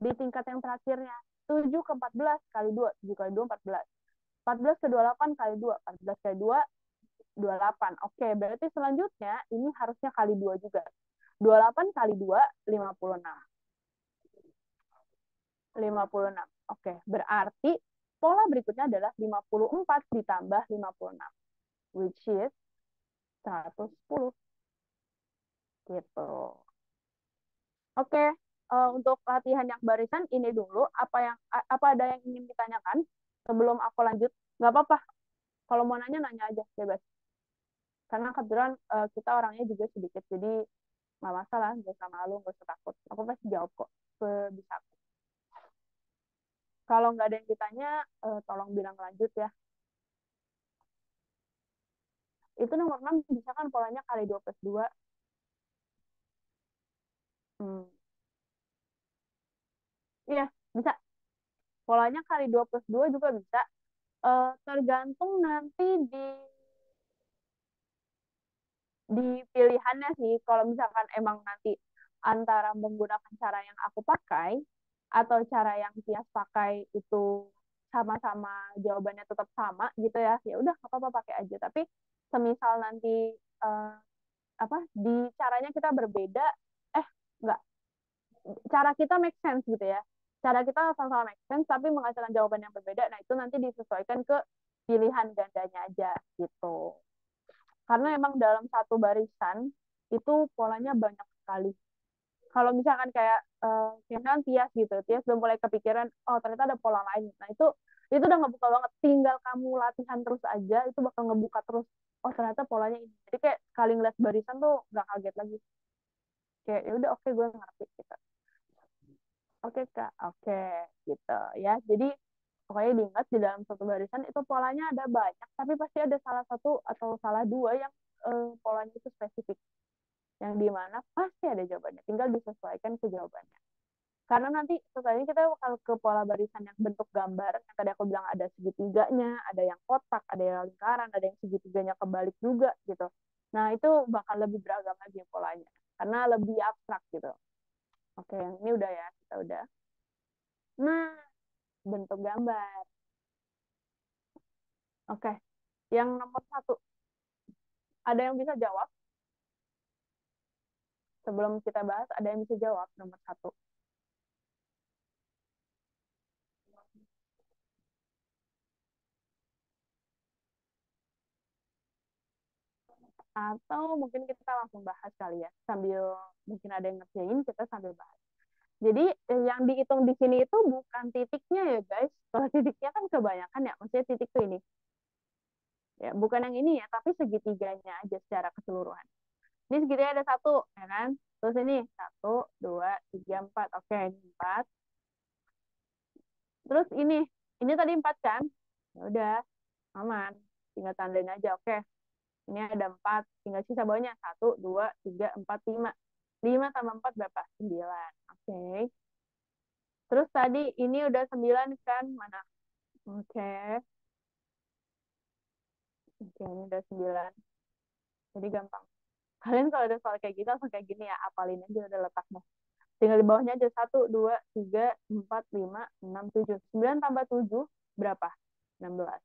Di tingkat yang terakhirnya. 7 ke 14 kali 2. 7 kali 2, 14. 14 ke 28 kali 2. 14 kali 2, 28. Oke, berarti selanjutnya ini harusnya kali 2 juga. 28 kali 2, 56. 56. Oke, berarti pola berikutnya adalah 54 ditambah 56, which is 110. Gitu. Oke, untuk latihan yang barisan ini dulu. Apa ada yang ingin ditanyakan sebelum aku lanjut? Nggak apa-apa. Kalau mau nanya, nanya aja, bebas. Karena kebetulan kita orangnya juga sedikit, jadi nggak masalah, nggak usah malu, nggak usah takut. Aku pasti jawab kok, sebisa aku. Kalau nggak ada yang ditanya, tolong bilang lanjut ya. Itu nomor 6 bisa kan polanya kali 2 plus 2. Hmm. Iya, bisa. Polanya kali 2 plus 2 juga bisa. Tergantung nanti di pilihannya sih. Kalau misalkan emang nanti antara menggunakan cara yang aku pakai atau cara yang Tias pakai itu sama-sama jawabannya tetap sama gitu ya. Ya udah apa-apa pakai aja. Tapi semisal nanti eh, apa di caranya kita berbeda, enggak, cara kita make sense gitu ya. Cara kita sama-sama make sense tapi menghasilkan jawaban yang berbeda. Nah, itu nanti disesuaikan ke pilihan gandanya aja gitu. Karena emang dalam satu barisan itu polanya banyak sekali. Kalau misalkan kayak misalkan Tias gitu, Tias udah mulai kepikiran, oh ternyata ada pola lain. Nah, itu udah ngebuka banget. Tinggal kamu latihan terus aja, itu bakal ngebuka terus. Oh ternyata polanya ini. Jadi kayak sekali ngeliat barisan tuh nggak kaget lagi. Kayak ya udah oke, gue ngerti gitu. Oke Kak, oke gitu ya. Jadi pokoknya diingat di dalam satu barisan itu polanya ada banyak, tapi pasti ada salah satu atau salah dua yang polanya itu spesifik. Yang dimana pasti ada jawabannya, tinggal disesuaikan ke jawabannya. Karena nanti setelah ini kita bakal ke pola barisan yang bentuk gambar. Yang tadi aku bilang ada segitiganya, ada yang kotak, ada yang lingkaran, ada yang segitiganya kebalik juga gitu. Nah itu bakal lebih beragam lagi polanya, karena lebih abstrak gitu. Oke, yang ini udah ya, kita udah. Nah, bentuk gambar. Oke, yang nomor 1. Ada yang bisa jawab? Sebelum kita bahas, ada yang bisa jawab nomor 1. Atau mungkin kita langsung bahas kali ya. Sambil mungkin ada yang ngerjain, kita sambil bahas. Jadi yang dihitung di sini itu bukan titiknya ya guys. Kalau titiknya kan kebanyakan ya, maksudnya titik tuh ini. Ya, bukan yang ini ya, tapi segitiganya aja secara keseluruhan. Ini segitiga ada 1, ya kan? Terus ini 1, 2, 3, 4. Oke, ini 4. Terus ini tadi 4 kan? Ya udah, aman. Tinggal tandain aja. Oke, ini ada 4. Tinggal sisa bawahnya 1, 2, 3, 4, 5. 5 tambah 4 berapa? 9. Oke. Terus tadi ini udah 9 kan? Mana? Oke. Oke, ini udah 9. Jadi gampang. Kalian kalau ada soal kayak gitu langsung kayak gini ya, apalin aja udah letaknya. Tinggal di bawahnya aja 1, 2, 3, 4, 5, 6, 7. 9 tambah 7 berapa? 16.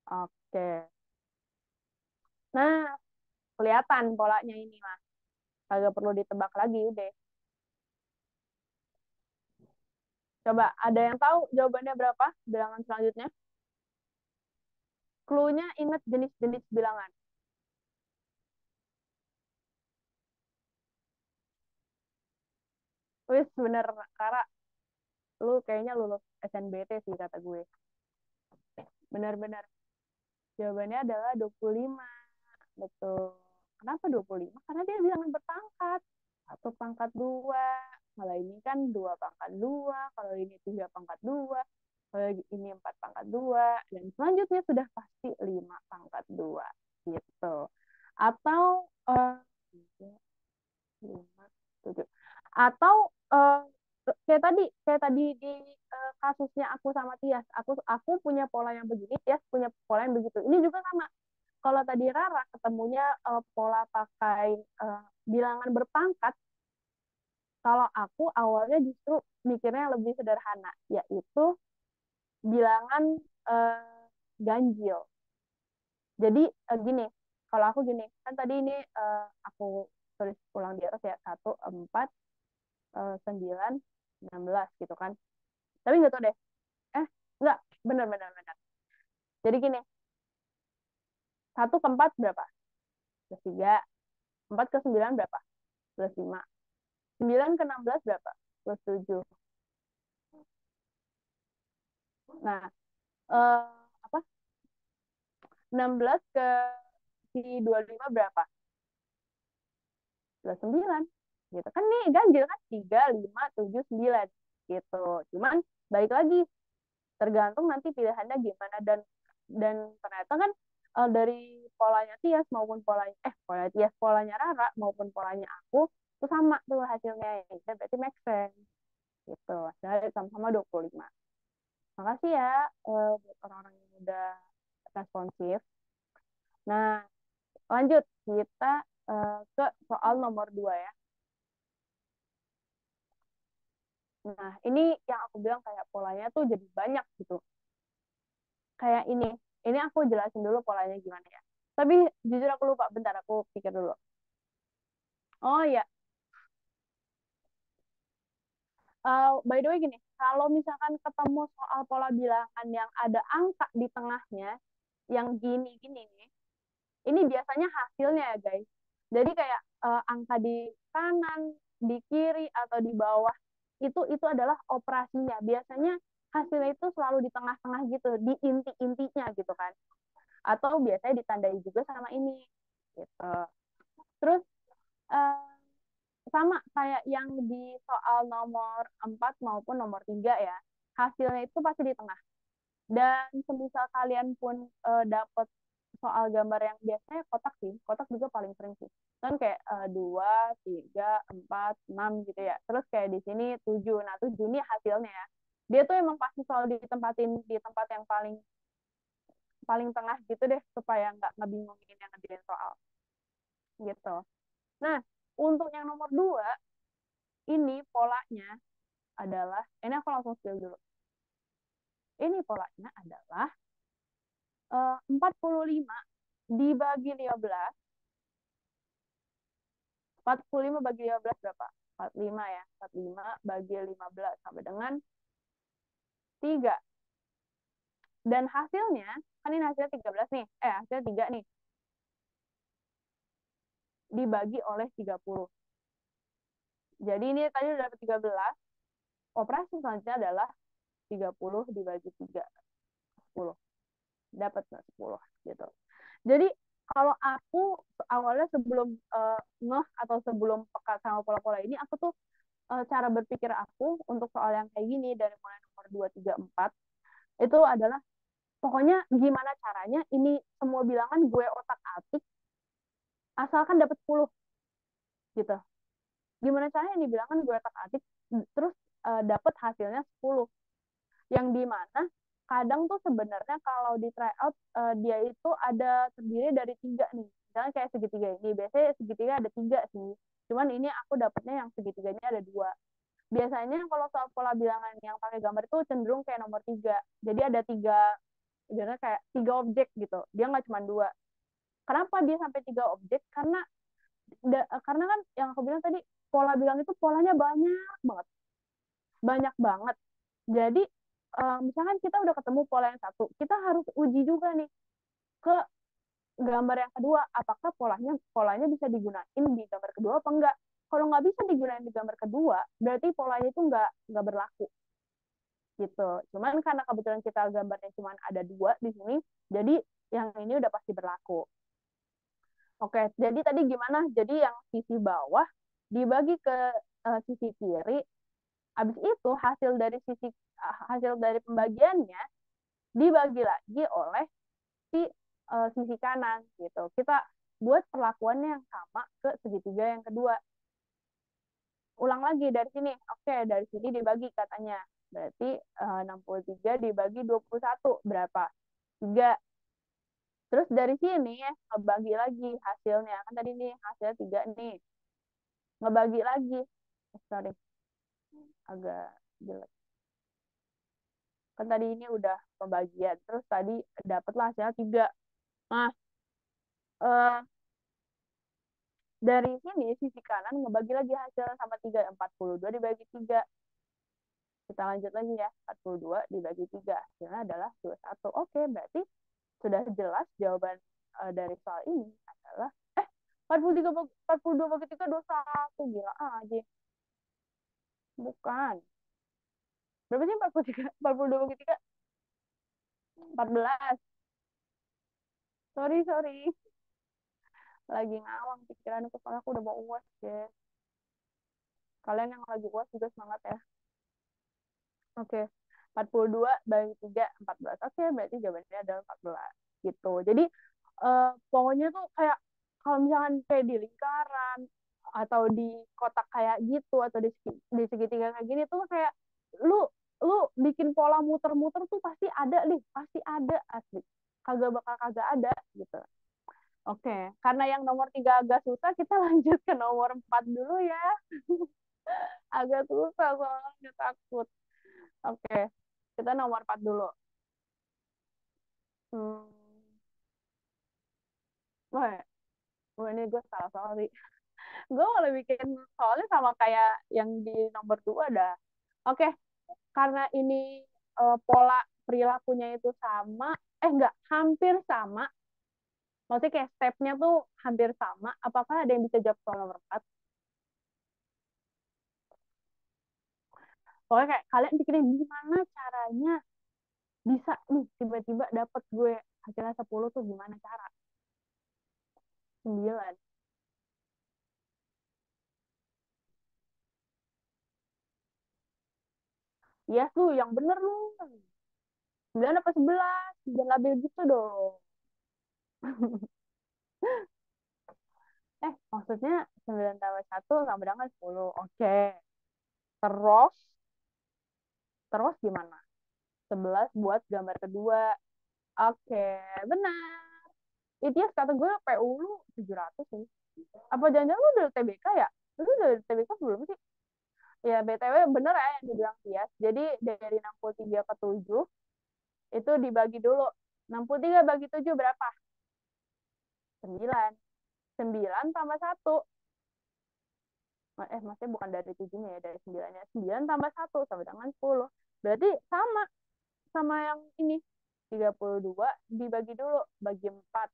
Oke. Nah, kelihatan polanya ini mah. Kagak perlu ditebak lagi udah. Coba ada yang tahu jawabannya berapa? Bilangan selanjutnya. Clue-nya ingat jenis-jenis bilangan. Wis bener, Kara. Lu kayaknya lulus SNBT sih kata gue. Benar-benar. Jawabannya adalah 25. Betul. Kenapa 25? Karena dia bilangan berpangkat. 1 pangkat 2. Kalau ini kan 2 pangkat 2. Kalau ini 3 pangkat 2. Kalau ini 4 pangkat 2. Dan selanjutnya sudah pasti 5 pangkat 2. Gitu. Atau 5, 7. Atau kayak tadi di kasusnya aku sama Tias, aku punya pola yang begini, Tias punya pola yang begitu. Ini juga sama. Kalau tadi Rara ketemunya pola pakai bilangan berpangkat, kalau aku awalnya justru mikirnya lebih sederhana, yaitu bilangan ganjil. Jadi gini, kalau aku gini, kan tadi ini aku tulis ulang di atas ya, 1, 4, 9, 16 gitu kan. Tapi nggak tahu deh. Nggak, benar-benar benar. Jadi gini, 1 ke 4 berapa? +3. 4 ke 9 berapa? +5. 9 ke 16 berapa? +7. Nah, eh, apa? 16 ke si 25 berapa? +9. Gitu kan nih ganjil kan 3, 5, 7, 9 gitu. Cuman balik lagi tergantung nanti pilihannya gimana, dan ternyata kan dari polanya Tias maupun polanya Tias, polanya Rara maupun polanya aku itu sama tuh hasilnya, ya berarti make sense gitu. Hasilnya sama-sama 25. Makasih ya buat orang-orang yang udah responsif. Nah, lanjut kita ke soal nomor 2 ya. Nah, ini yang aku bilang kayak polanya tuh jadi banyak gitu. Kayak ini aku jelasin dulu polanya gimana ya. Tapi jujur aku lupa, bentar aku pikir dulu. Oh ya, by the way gini, kalau misalkan ketemu soal pola bilangan yang ada angka di tengahnya, yang gini-gini nih, ini biasanya hasilnya ya guys. Jadi kayak angka di kanan, di kiri atau di bawah itu adalah operasinya. Biasanya hasilnya itu selalu di tengah-tengah gitu, di inti-intinya gitu kan. Atau biasanya ditandai juga sama ini gitu. Terus eh, sama kayak yang di soal nomor 4 maupun nomor 3 ya, hasilnya itu pasti di tengah. Dan semisal kalian pun dapet soal gambar yang biasanya kotak sih, kotak juga paling sering sih. Kan kayak 2, 3, 4, 6 gitu ya. Terus kayak di sini 7. Nah, 7 ini hasilnya ya. Dia tuh emang pasti selalu ditempatin di tempat yang paling paling tengah gitu deh, supaya nggak ngebingungin yang ngerjain soal gitu. Nah, untuk yang nomor 2 ini polanya adalah, ini aku langsung spill dulu. Ini polanya adalah 45 dibagi 15. 45 bagi 15 berapa? 45 ya. 45 bagi 15 sama dengan 3. Dan hasilnya, kan ini hasilnya 13 nih. Hasilnya 3 nih. Dibagi oleh 30. Jadi ini tadi udah dapat 13. Operasi selanjutnya adalah 30 dibagi 3. 10. Dapat 10 gitu. Jadi kalau aku awalnya sebelum ngeh atau sebelum peka sama pola-pola ini, aku tuh cara berpikir aku untuk soal yang kayak gini dari mulai nomor 2, 3, 4 itu adalah pokoknya gimana caranya ini semua bilangan gue otak-atik asalkan dapat 10 gitu. Gimana caranya ini bilangan gue otak-atik terus dapat hasilnya 10. Yang di mana kadang tuh sebenarnya kalau di tryout dia itu ada terdiri dari tiga nih. Misalnya kayak segitiga ini, biasanya segitiga ada tiga sih. Cuman ini aku dapetnya yang segitiganya ada dua. Biasanya kalau soal pola bilangan yang pakai gambar itu cenderung kayak nomor tiga. Jadi ada tiga, sebenarnya kayak tiga objek gitu. Dia nggak cuma dua. Kenapa dia sampai tiga objek? Karena kan yang aku bilang tadi pola bilang itu polanya banyak banget, banyak banget. Jadi misalkan kita udah ketemu pola yang satu, kita harus uji juga nih ke gambar yang kedua, apakah polanya bisa digunain di gambar kedua apa enggak. Kalau nggak bisa digunain di gambar kedua, berarti polanya itu nggak berlaku gitu. Cuman karena kebetulan kita gambarnya cuma ada dua di sini, jadi yang ini udah pasti berlaku. Oke, jadi tadi gimana? Jadi yang sisi bawah dibagi ke sisi kiri, habis itu hasil dari pembagiannya dibagi lagi oleh sisi kanan gitu. Kita buat perlakuannya yang sama ke segitiga yang kedua. Ulang lagi dari sini. Oke, dari sini dibagi katanya. Berarti 63 dibagi 21 berapa? 3. Terus dari sini ngebagi lagi hasilnya. Kan tadi nih hasilnya 3 nih. Ngebagi lagi. Sorry, agak jelek. Kan tadi ini udah pembagian. Terus tadi dapatlah hasilnya 3. Nah, eh, dari sini sisi kanan ngebagi lagi hasilnya sama 3. 42 dibagi 3. Kita lanjut lagi ya. 42 dibagi 3. Hasilnya adalah 21. Oke, berarti sudah jelas jawaban dari soal ini adalah 42 bagi 3 21. Gila aja. Bukan. Berapa sih 43? 42 bagi 3? 14. Sorry. Lagi ngawang pikiran kepala aku udah mau uas, guys. Kalian yang lagi uas juga semangat ya. Oke. 42 bagi 3, 14. Oke, berarti jawabannya adalah 14. Gitu. Jadi, pokoknya tuh kayak, kalau misalkan kayak di lingkaran, atau di kotak kayak gitu, atau di segitiga kayak gini tuh kayak, lu lu bikin pola muter-muter tuh pasti ada nih. Pasti ada, asli. Kagak ada, gitu. Oke, karena yang nomor 3 agak susah, kita lanjut ke nomor 4 dulu ya. Agak susah soalnya takut. Oke, kita nomor 4 dulu. Hmm. Wah, ini gue salah soal sih. Gue malah bikin soalnya sama kayak yang di nomor 2 dah. Oke, karena ini pola perilakunya itu sama, enggak, hampir sama. Maksudnya kayak stepnya tuh hampir sama. Apakah ada yang bisa jawab soal nomor 4? Pokoknya kayak kalian pikirin gimana caranya bisa nih tiba-tiba dapet gue hasilnya 10 tuh gimana cara? 9. Iya tuh yang bener lu. 9 apa 11? Jangan labil gitu dong. Maksudnya 9 tambah 1 sama dengan 10. Oke. Terus, terus gimana? 11 buat gambar kedua. Oke, benar. Itias kata gue PU lu 700 sih. Apa jangan-jangan lu udah TBK ya? Lu udah TBK belum sih? Ya, BTW bener ya yang dibilang Tias. Jadi dari 63 ke 7 itu dibagi dulu. 63 bagi 7 berapa? 9. 9 tambah 1. Maksudnya bukan dari 7-nya ya, dari 9-nya. 9 tambah 1 sama dengan 10. Berarti sama yang ini. 32 dibagi dulu, bagi 4.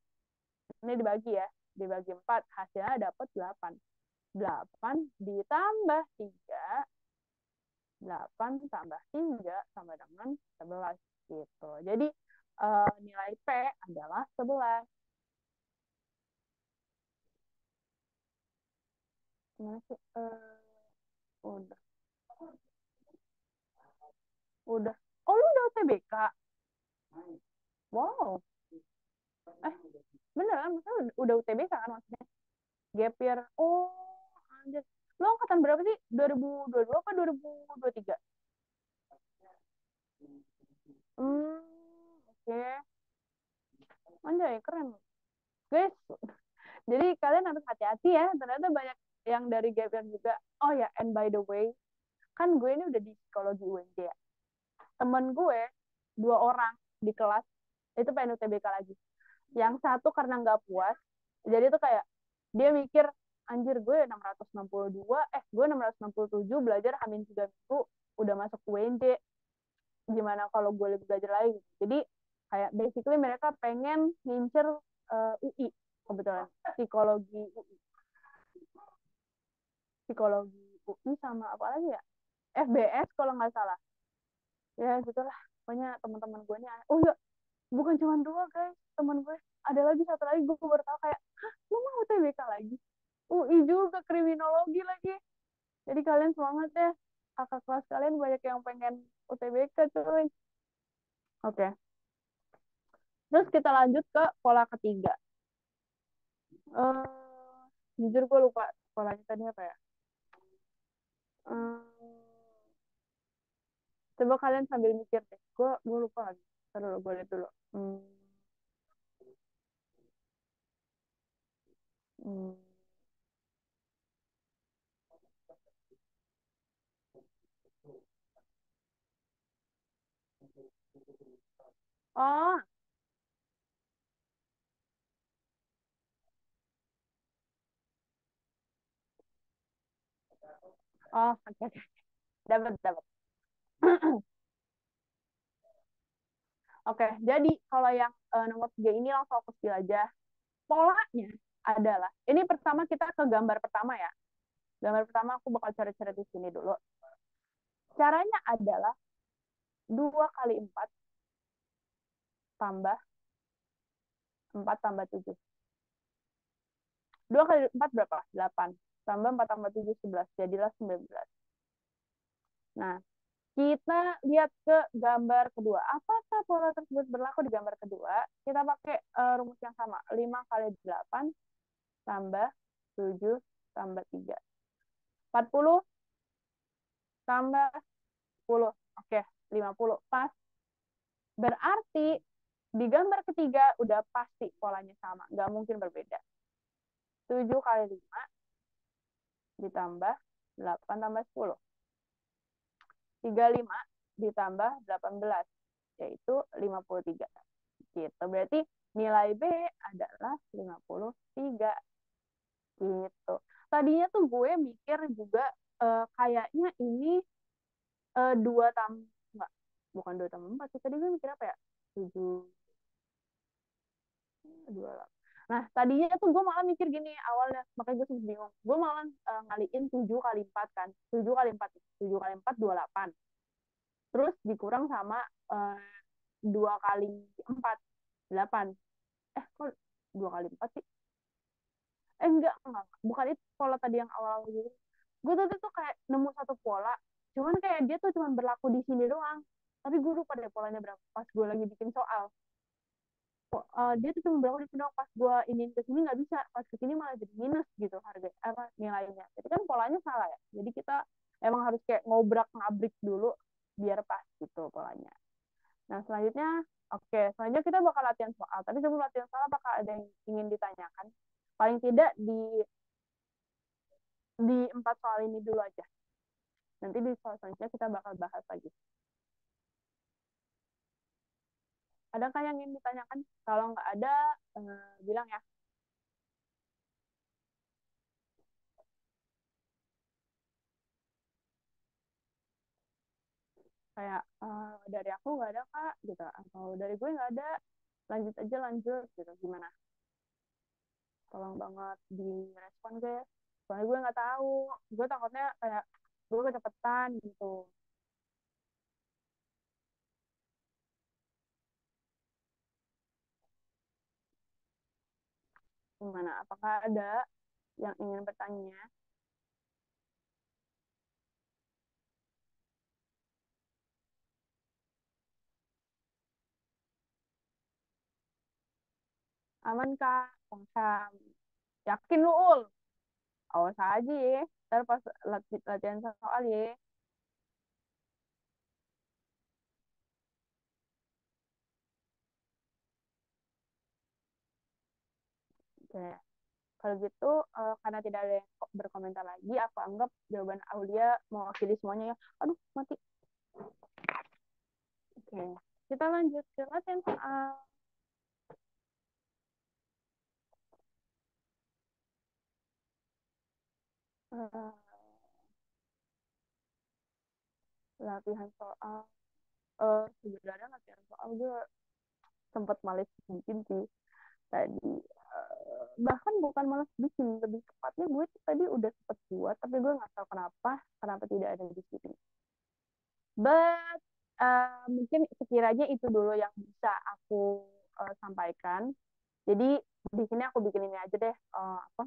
Ini dibagi ya, dibagi 4. Hasilnya dapat 8. 8 ditambah 3. 8 tambah 3 sama dengan 11 gitu. Jadi nilai P adalah 11. Gimana sih? Udah. Udah. Oh, lu udah UTBK? Wow. Eh, beneran? Maksudnya udah UTBK kan maksudnya? Gap year. Oh, anjir. Lu angkatan berapa sih? 2022 apa 2023? Hmm, oke. Anjay, keren. Guys, jadi kalian harus hati-hati ya. Ternyata banyak yang dari gap year juga. Oh ya, and by the way, kan gue ini udah di psikologi UNJ ya. Temen gue, 2 orang di kelas, itu pengen UTBK lagi. Yang satu karena nggak puas, jadi tuh kayak, dia mikir, anjir gue 662, gue 667 belajar Hamin 3 minggu, udah masuk UNJ, gimana kalau gue lebih belajar lagi. Jadi kayak basically mereka pengen ngincer UI, kebetulan psikologi UI, psikologi UI sama apa lagi ya, FBS kalau nggak salah. Ya gitulah, pokoknya teman-teman gue nih, oh ya, bukan cuma 2 guys, teman gue ada lagi satu lagi, gue baru tahu kayak, hah, lu mau UTBK lagi, UI juga, kriminologi lagi. Jadi kalian semangat deh, kakak kelas kalian banyak yang pengen UTBK cuy. Oke, terus kita lanjut ke pola ketiga. eh Jujur gue lupa polanya tadi apa ya. Coba kalian sambil mikir deh, gue lupa lagi. Ntar dulu, gue lihat dulu. Hmm, hmm. Oh, oh, oke, oke. Dapat, dapat. Oke, jadi kalau yang nomor 3 ini langsung fokus aja. Polanya adalah, ini pertama kita ke gambar pertama ya. Gambar pertama aku bakal cari-cari di sini dulu. Caranya adalah 2 kali 4 tambah 4 tambah 7. 2 kali 4 berapa? 8. Tambah 4 tambah 7, 11. Jadilah 19. Nah, kita lihat ke gambar kedua. Apakah pola tersebut berlaku di gambar kedua? Kita pakai rumus yang sama. 5 kali 8 tambah 7 tambah 3. 40 tambah 10. Oke, 50. Pas. Berarti di gambar ketiga udah pasti polanya sama. Nggak mungkin berbeda. 7 kali 5 ditambah 8 tambah 10. 35 ditambah 18, yaitu 53. Gitu. Berarti nilai B adalah 53. Gitu. Tadinya tuh gue mikir juga kayaknya ini 2 tambah, enggak, bukan 2 tambah 4 sih. Tadi gue mikir apa ya? 7, 2. Nah, tadinya tuh gue malah mikir gini awalnya, makanya gue sempat bingung. Gue malah ngaliin 7 kali 4 kan. 7 kali 4, 7 kali 4, 28. Terus dikurang sama 2 kali 4, 8. Kok 2 kali 4 sih? Enggak. Bukan itu pola tadi yang awal-awal gitu. Gue tuh kayak nemu satu pola, cuman kayak dia tuh cuman berlaku di sini doang. Tapi gue lupa deh polanya berapa. Pas gue lagi bikin soal, dia tuh cuma berlaku di sini doang. Pas gue ini ke sini nggak bisa. Pas ke sini malah jadi minus gitu harga apa nilainya. Jadi kan polanya salah ya. Jadi kita emang harus kayak ngobrak-ngabrik dulu biar pas gitu polanya. Nah, selanjutnya, oke, selanjutnya kita bakal latihan soal. Tapi sebelum latihan soal, apakah ada yang ingin ditanyakan? Paling tidak di 4 soal ini dulu aja. Nanti di soal selanjutnya kita bakal bahas lagi. Adakah yang ingin ditanyakan? Kalau nggak ada, bilang ya. Kayak dari aku nggak ada kak, gitu. Atau dari gue nggak ada, lanjut aja lanjut, gitu. Gimana? Tolong banget direspon guys. Soalnya gue nggak tahu. Gue takutnya kayak gue kecepatan gitu. Gimana? Apakah ada yang ingin bertanya? Aman kak, Sam. Yakin lu ul? Awas aja ya. Ntar pas latihan soal ya. Oke. Kalau gitu, karena tidak ada yang berkomentar lagi, aku anggap jawaban Aulia mewakili semuanya ya. Aduh, mati. Oke. Kita lanjut ke latihan soal. Eh, latihan soal. Sebenarnya latihan soal gue sempat males bikin sih tadi. Bahkan bukan malas bikin, lebih tepatnya gue tuh tadi udah sempet buat, tapi gue nggak tahu kenapa tidak ada di sini. But mungkin sekiranya itu dulu yang bisa aku sampaikan. Jadi di sini aku bikin ini aja deh, apa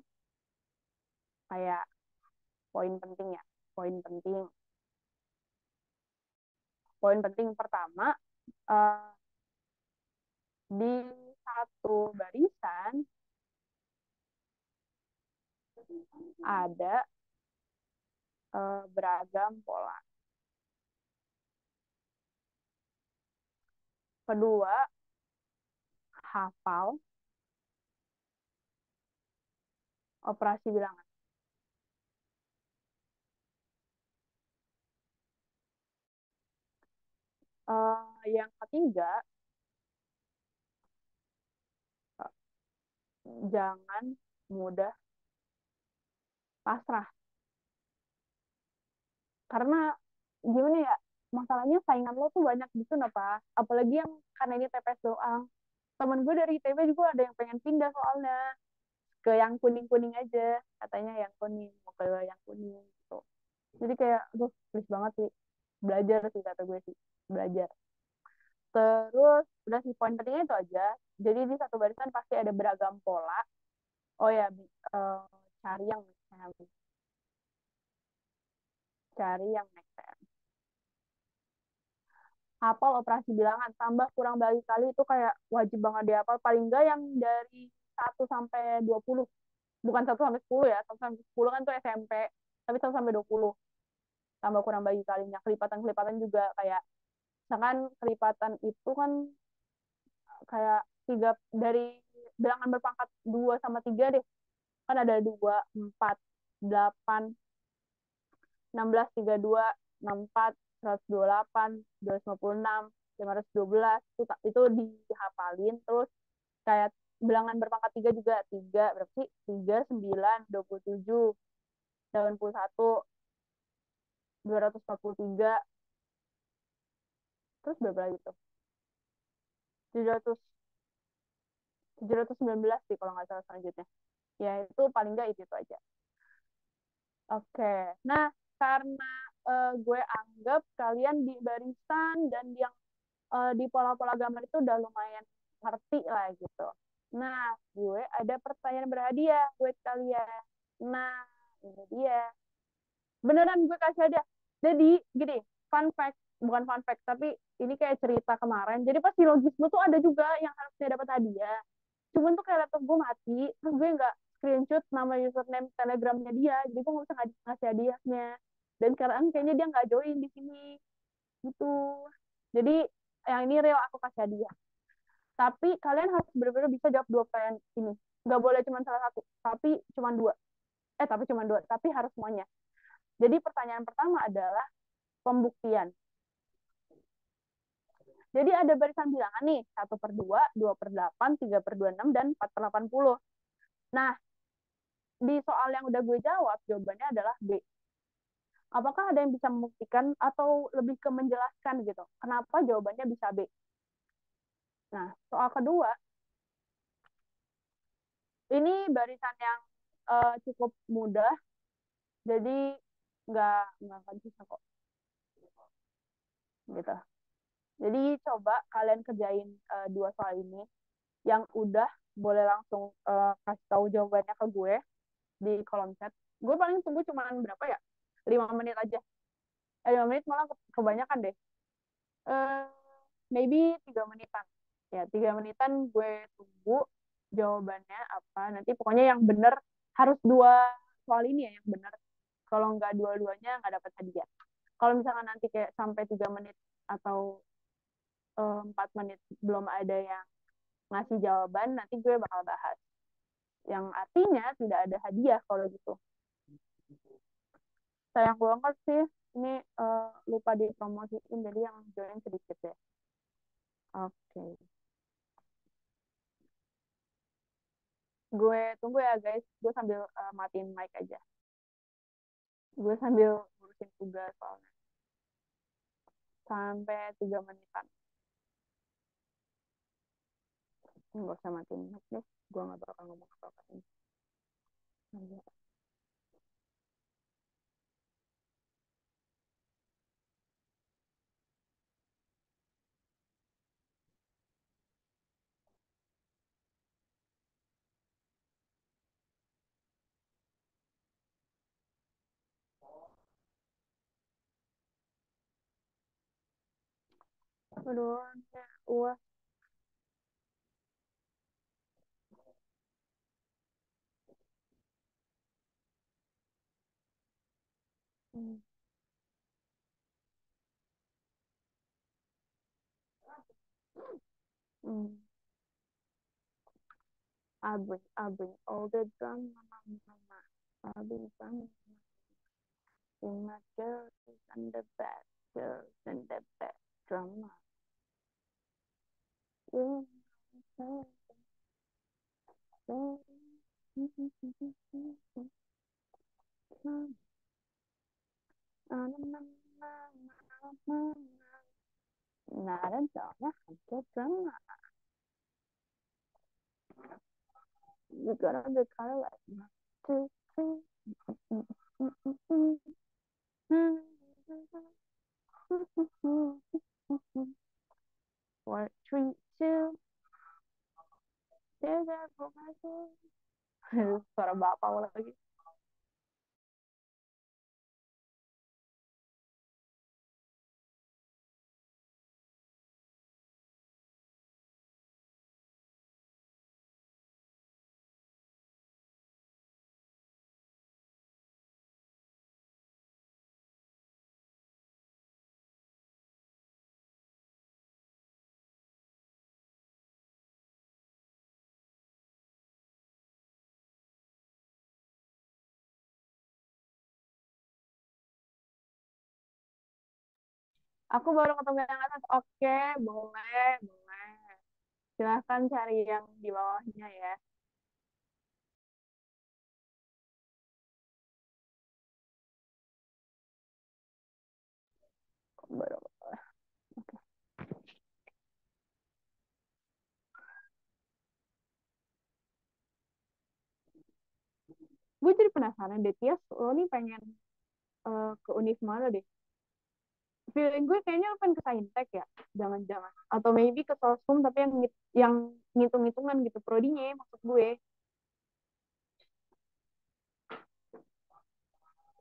kayak poin penting ya. Poin penting. Poin penting pertama, eh, di satu barisan ada beragam pola. Kedua, hafal operasi bilangan. Yang ketiga, jangan mudah pasrah. Karena gimana ya, masalahnya saingan lo tuh banyak gitu, apa? Apalagi yang karena ini TPS doang. Temen gue dari ITB juga ada yang pengen pindah soalnya ke yang kuning-kuning aja. Katanya yang kuning, mau ke yang kuning gitu. Jadi kayak, aduh, please banget sih. Belajar sih kata gue sih. Belajar. Terus, udah sih poin pentingnya itu aja. Jadi di satu barisan pasti ada beragam pola. Oh ya, cari yang make sense. Cari yang make sense. Hafal operasi bilangan, tambah kurang bagi kali itu kayak wajib banget dihafal. Paling enggak yang dari 1 sampai 20. Bukan 1 sampai 10 ya. 1 sampai 10 kan tuh SMP. Tapi 1 sampai 20. Tambah kurang bagi kalinya. Kelipatan-kelipatan juga kayak, misalkan kelipatan itu kan kayak tiga dari bilangan berpangkat 2 sama 3 deh. Kan ada 2, 4, 8, 16, 32, 64, 128, 256, 512. Itu dihafalin. Terus kayak bilangan berpangkat 3 juga. 3, berapa sih? 3, 9, 27, 81, 243. Terus berapa lagi tuh? 700, 719 sih kalau nggak salah selanjutnya. Ya itu paling nggak itu aja. Oke, nah karena gue anggap kalian di barisan dan yang di pola-pola gambar itu udah lumayan ngerti lah gitu. Nah, gue ada pertanyaan berhadiah buat kalian. Nah, ini dia. Beneran gue kasih hadiah. Jadi, gini, fun fact, bukan fun fact, tapi ini kayak cerita kemarin. Jadi pas di logisme tuh ada juga yang harusnya dapat hadiah. Cuman tuh kayak laptop gue mati, terus gue nggak screenshot nama username telegramnya dia, jadi gue nggak bisa ngasih hadiahnya. Dan sekarang kayaknya dia nggak join di sini, gitu. Jadi yang ini real aku kasih hadiah. Tapi kalian harus benar-benar bisa jawab dua pertanyaan ini. Nggak boleh cuma salah satu, tapi cuma dua. Tapi cuma dua, tapi harus semuanya. Jadi pertanyaan pertama adalah pembuktian. Jadi ada barisan bilangan nih, 1/2, 2/8, 3/26, dan 4/80. Nah, di soal yang udah gue jawab, jawabannya adalah B. Apakah ada yang bisa membuktikan atau lebih ke menjelaskan gitu? Kenapa jawabannya bisa B? Nah, soal kedua, ini barisan yang cukup mudah, jadi nggak akan susah kok, gitu. Jadi coba kalian kerjain dua soal ini. Yang udah boleh langsung kasih tahu jawabannya ke gue di kolom chat. Gue paling tunggu cuma berapa ya? 5 menit aja. 5 menit malah kebanyakan deh. Eh, Maybe 3 menitan. Ya, 3 menitan gue tunggu jawabannya apa. Nanti pokoknya yang bener harus dua soal ini ya yang bener. Kalau nggak dua-duanya nggak dapat hadiah. Kalau misalkan nanti kayak sampai 3 menit atau 4 menit belum ada yang ngasih jawaban, nanti gue bakal bahas. Yang artinya tidak ada hadiah kalau gitu. Sayang banget sih, ini lupa dipromosiin, jadi yang join sedikit ya. Oke. Gue tunggu ya guys, gue sambil matiin mic aja. Gue sambil ngurusin tugas soalnya. Sampai 3 menitan. Nggak usah matiin mic deh, gue nggak bakal ngomong apa-apa ini. Aduh, ya, uas. Hmm. Hmm. I bring all the drama, mama. I bring drama. Bring my girls and the bad girls and the bad drama. Yeah. Not a drama, get drama. You gotta be kind of like two, three. 4, 3, 2. There's a promotion. Suara bapak lagi. Aku baru ketemu yang atas. Oke, boleh, boleh. Silahkan cari yang di bawahnya ya. Baru. Gue jadi penasaran deh, Tias, lo nih pengen ke univ mana deh? Feeling gue kayaknya lo pengen ke Saintek ya, jangan-jangan. Atau maybe ke Sosum, tapi yang ngitung-ngitungan gitu, prodinya maksud gue.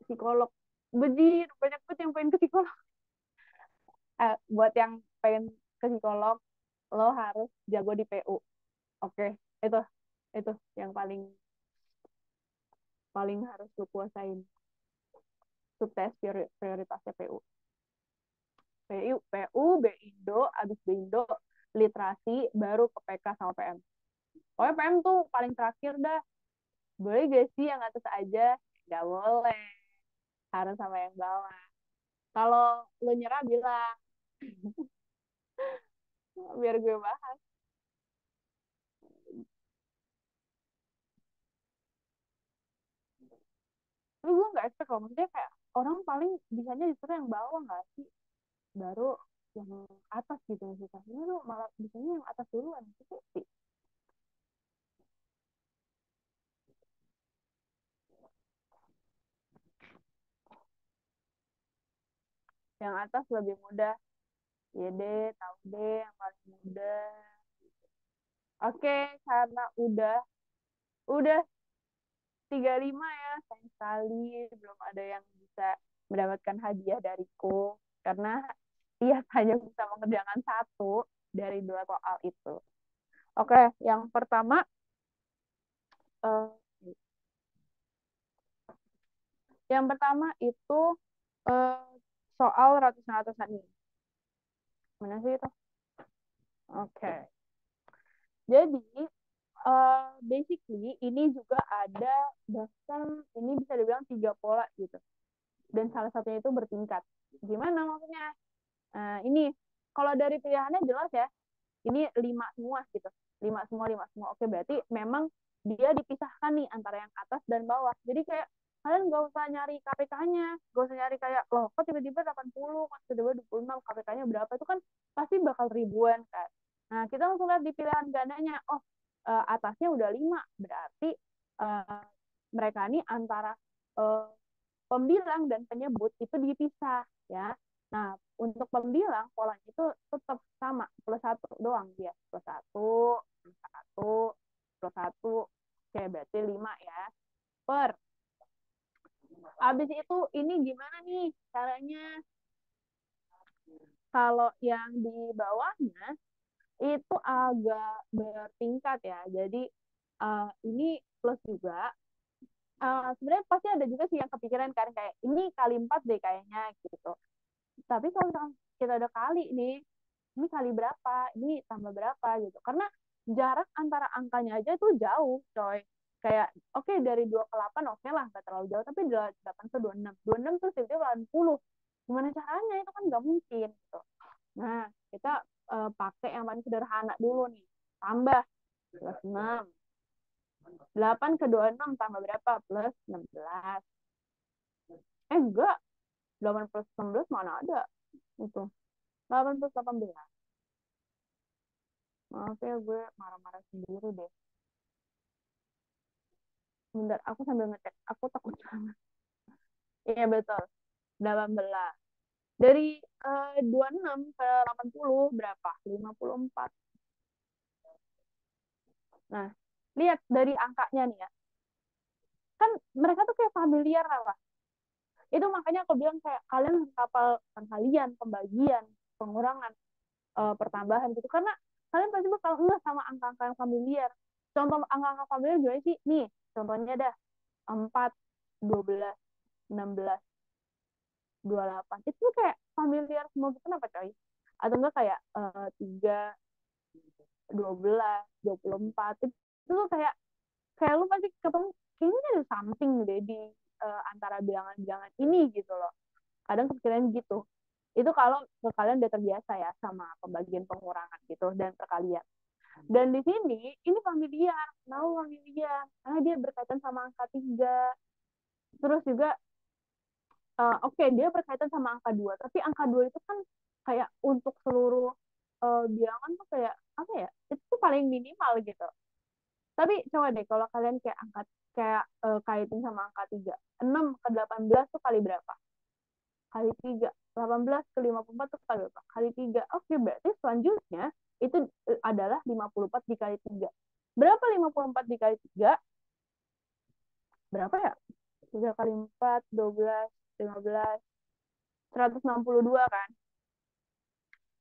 Psikolog. Bejir, banyak banget yang pengen ke psikolog. Buat yang pengen ke psikolog, lo harus jago di PU. Oke, itu itu yang paling paling harus lo kuasain. Subtes prioritasnya PU. PU, BINDO, abis BINDO, literasi, baru ke PK sama PM. Pokoknya PM tuh paling terakhir dah. Boleh gak sih yang atas aja? Gak boleh. Harus sama yang bawah. Kalau lo nyerah bilang, biar gue bahas. Tapi gue gak expect loh. Maksudnya kayak orang paling bisanya justru yang bawah gak sih? Baru yang atas gitu maksudnya. Ini lo malah bisanya yang atas duluan. Gitu sih. Yang atas lebih mudah. Ya deh, tahu deh yang paling mudah. Oke, karena udah 35 ya, sayang sekali belum ada yang bisa mendapatkan hadiah dariku karena dia hanya bisa mengerjakan satu dari dua soal itu. Oke, yang pertama eh, itu eh, soal ratusan-ratusan ini. Mana sih itu? Oke. Jadi basically ini juga ada, bahkan ini bisa dibilang 3 pola gitu. Dan salah satunya itu bertingkat. Gimana maksudnya? Ini kalau dari pilihannya jelas ya, ini 5 semua gitu. 5 semua. Oke, berarti memang dia dipisahkan nih antara yang atas dan bawah. Jadi kayak kalian gak usah nyari KPK-nya, gak usah nyari kayak, loh kok tiba-tiba 80, kok tiba-tiba 26, KPK-nya berapa, itu kan pasti bakal ribuan kan. Nah, kita langsung lihat di pilihan gandanya, oh atasnya udah 5, berarti uh, mereka ini antara uh, pembilang dan penyebut itu dipisah ya. Nah, untuk pembilang polanya itu tetap sama, plus satu doang dia, plus satu, plus satu, plus satu, oke berarti 5 ya. Per, habis itu ini gimana nih caranya? Kalau yang di bawahnya itu agak bertingkat ya. Jadi ini plus juga. Sebenarnya pasti ada juga sih yang kepikiran kan kayak ini kali 4 deh kayaknya gitu. Tapi kalau kita udah kali nih, ini kali berapa, ini tambah berapa gitu. Karena jarak antara angkanya aja tuh jauh, coy. Kayak, oke dari 2 ke 8, oke lah, nggak terlalu jauh. Tapi 8 ke 26. 26 terus tiba-tiba 80. Gimana caranya? Itu kan nggak mungkin gitu. Nah, kita pakai yang paling sederhana dulu nih. Tambah, plus 6. 8 ke 26 tambah berapa? Plus 16. Enggak. 8 plus 16 mana ada? Itu. 8 plus 18. Maaf ya, gue marah-marah sendiri deh. Bentar, aku sambil ngecek. Aku takut banget. Iya, betul. 18. Dari 26 ke 80 berapa? 54. Nah, lihat dari angkanya nih ya. Kan mereka tuh kayak familiar lah. Itu makanya aku bilang kayak kalian harus hafal pengkalian, pembagian, pengurangan, pertambahan gitu. Karena kalian pasti bakal nggak sama angka-angka yang familiar. Contoh angka-angka familiar gimana sih? Nih, contohnya dah 4, 12, 16, 28. Itu tuh kayak familiar semua gitu, kenapa coy? Atau enggak kayak 3, 12, 24. Itu tuh kayak lu pasti ketemu kayaknya ada something deh di antara bilangan-bilangan ini gitu loh. Kadang kepikiran gitu. Itu kalau kalian udah terbiasa ya sama pembagian pengurangan gitu dan perkalian. Dan di sini ini familiar, tahu familiar, karena dia berkaitan sama angka 3. Terus juga oke, dia berkaitan sama angka 2, tapi angka 2 itu kan kayak untuk seluruh bilangan tuh kayak apa ya? Itu tuh paling minimal gitu. Tapi coba deh kalau kalian kayak angkat kayak kaitin sama angka 3. 6 ke 18 tuh kali berapa? Kali 3. 18 ke 54 tuh kali berapa? Kali 3. Oke, berarti selanjutnya itu adalah 54 dikali 3. Berapa 54 dikali 3? Berapa ya? 3 kali 4, 12, 15, 162 kan?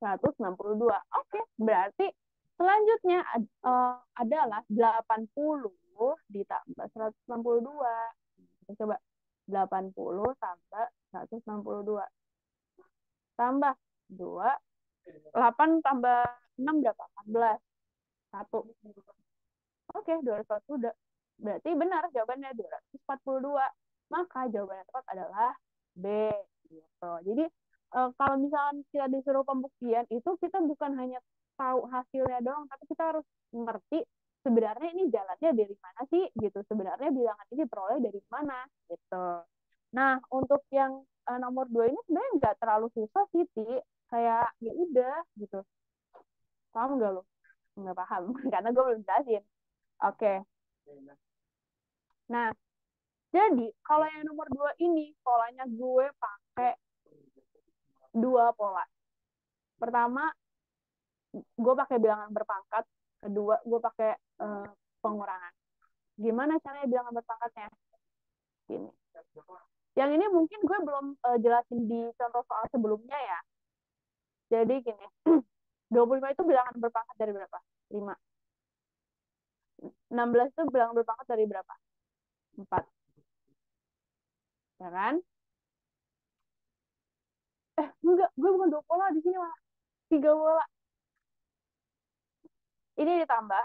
162. Oke, berarti selanjutnya adalah 80 ditambah 162. Kita coba 80 tambah 162. Tambah 2. 8 tambah 6 berapa? 14. 1. Oke, 240 udah. Berarti benar jawabannya 242. Maka jawaban yang tepat adalah B. Gitu. Jadi kalau misalkan kita disuruh pembuktian itu kita bukan hanya tahu hasilnya doang, tapi kita harus ngerti sebenarnya ini jalannya dari mana sih gitu. Sebenarnya bilangan ini diperoleh dari mana gitu. Nah, untuk yang nomor 2 ini sebenarnya nggak terlalu susah sih, Ti. Kayak ya udah gitu. Paham nggak lo? Nggak paham, karena gue belum jelasin. Oke. Nah, jadi kalau yang nomor 2 ini polanya gue pakai 2 pola. Pertama, gue pakai bilangan berpangkat. Kedua, gue pakai pengurangan. Gimana caranya bilangan berpangkatnya? Gini. Yang ini mungkin gue belum jelasin di contoh soal sebelumnya ya. Jadi gini, 25 itu bilangan berpangkat dari berapa? 5. 16 itu bilangan berpangkat dari berapa? 4. Ya kan? Enggak, gue bukan 2 pola di sini malah 3 pola. Ini ditambah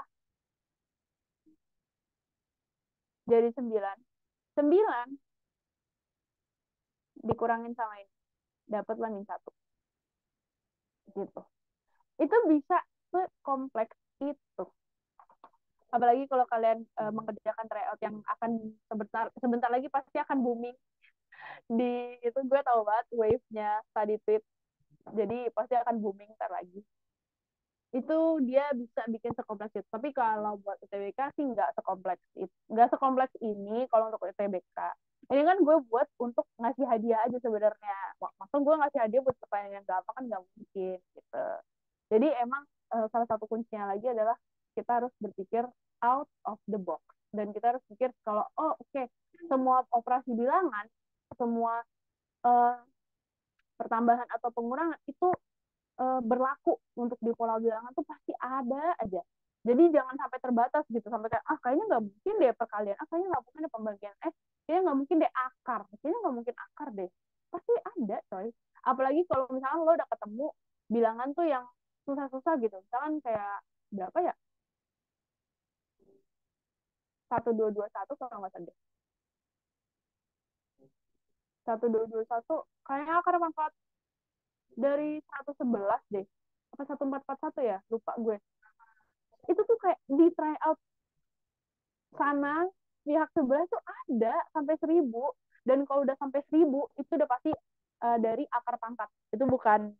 jadi 9. 9 dikurangin sama ini, dapatlah min 1. Gitu. Itu bisa sekompleks itu. Apalagi kalau kalian mengerjakan tryout yang akan sebentar lagi pasti akan booming di itu, gue tahu banget wave-nya study tweet. Jadi pasti akan booming ntar lagi. Itu dia bisa bikin sekompleks itu. Tapi kalau buat UTBK sih nggak sekompleks itu. Nggak sekompleks ini kalau untuk UTBK. Ini kan gue buat untuk ngasih hadiah aja sebenarnya. Maksud gue ngasih hadiah buat pertanyaan yang gampang kan nggak mungkin gitu. Jadi emang salah satu kuncinya lagi adalah kita harus berpikir out of the box. Dan kita harus pikir kalau, oke, semua operasi bilangan, semua uh, pertambahan atau pengurangan itu berlaku untuk di pola bilangan tuh pasti ada aja. Jadi jangan sampai terbatas gitu, sampai kayak kayaknya nggak mungkin deh perkalian, kayaknya nggak mungkin deh pembagian, kayaknya nggak mungkin deh akar, kayaknya nggak mungkin akar deh. Pasti ada, coy. Apalagi kalau misalnya lo udah ketemu bilangan tuh yang susah-susah gitu, misalkan kayak berapa ya, 1221 kalau nggak salah deh. 1221 kayaknya akar pangkat dari 111 deh, apa 1441 ya, lupa gue. Itu tuh kayak di try out sana pihak sebelah tuh ada sampai 1.000, dan kalau udah sampai 1.000 itu udah pasti dari akar pangkat. Itu bukan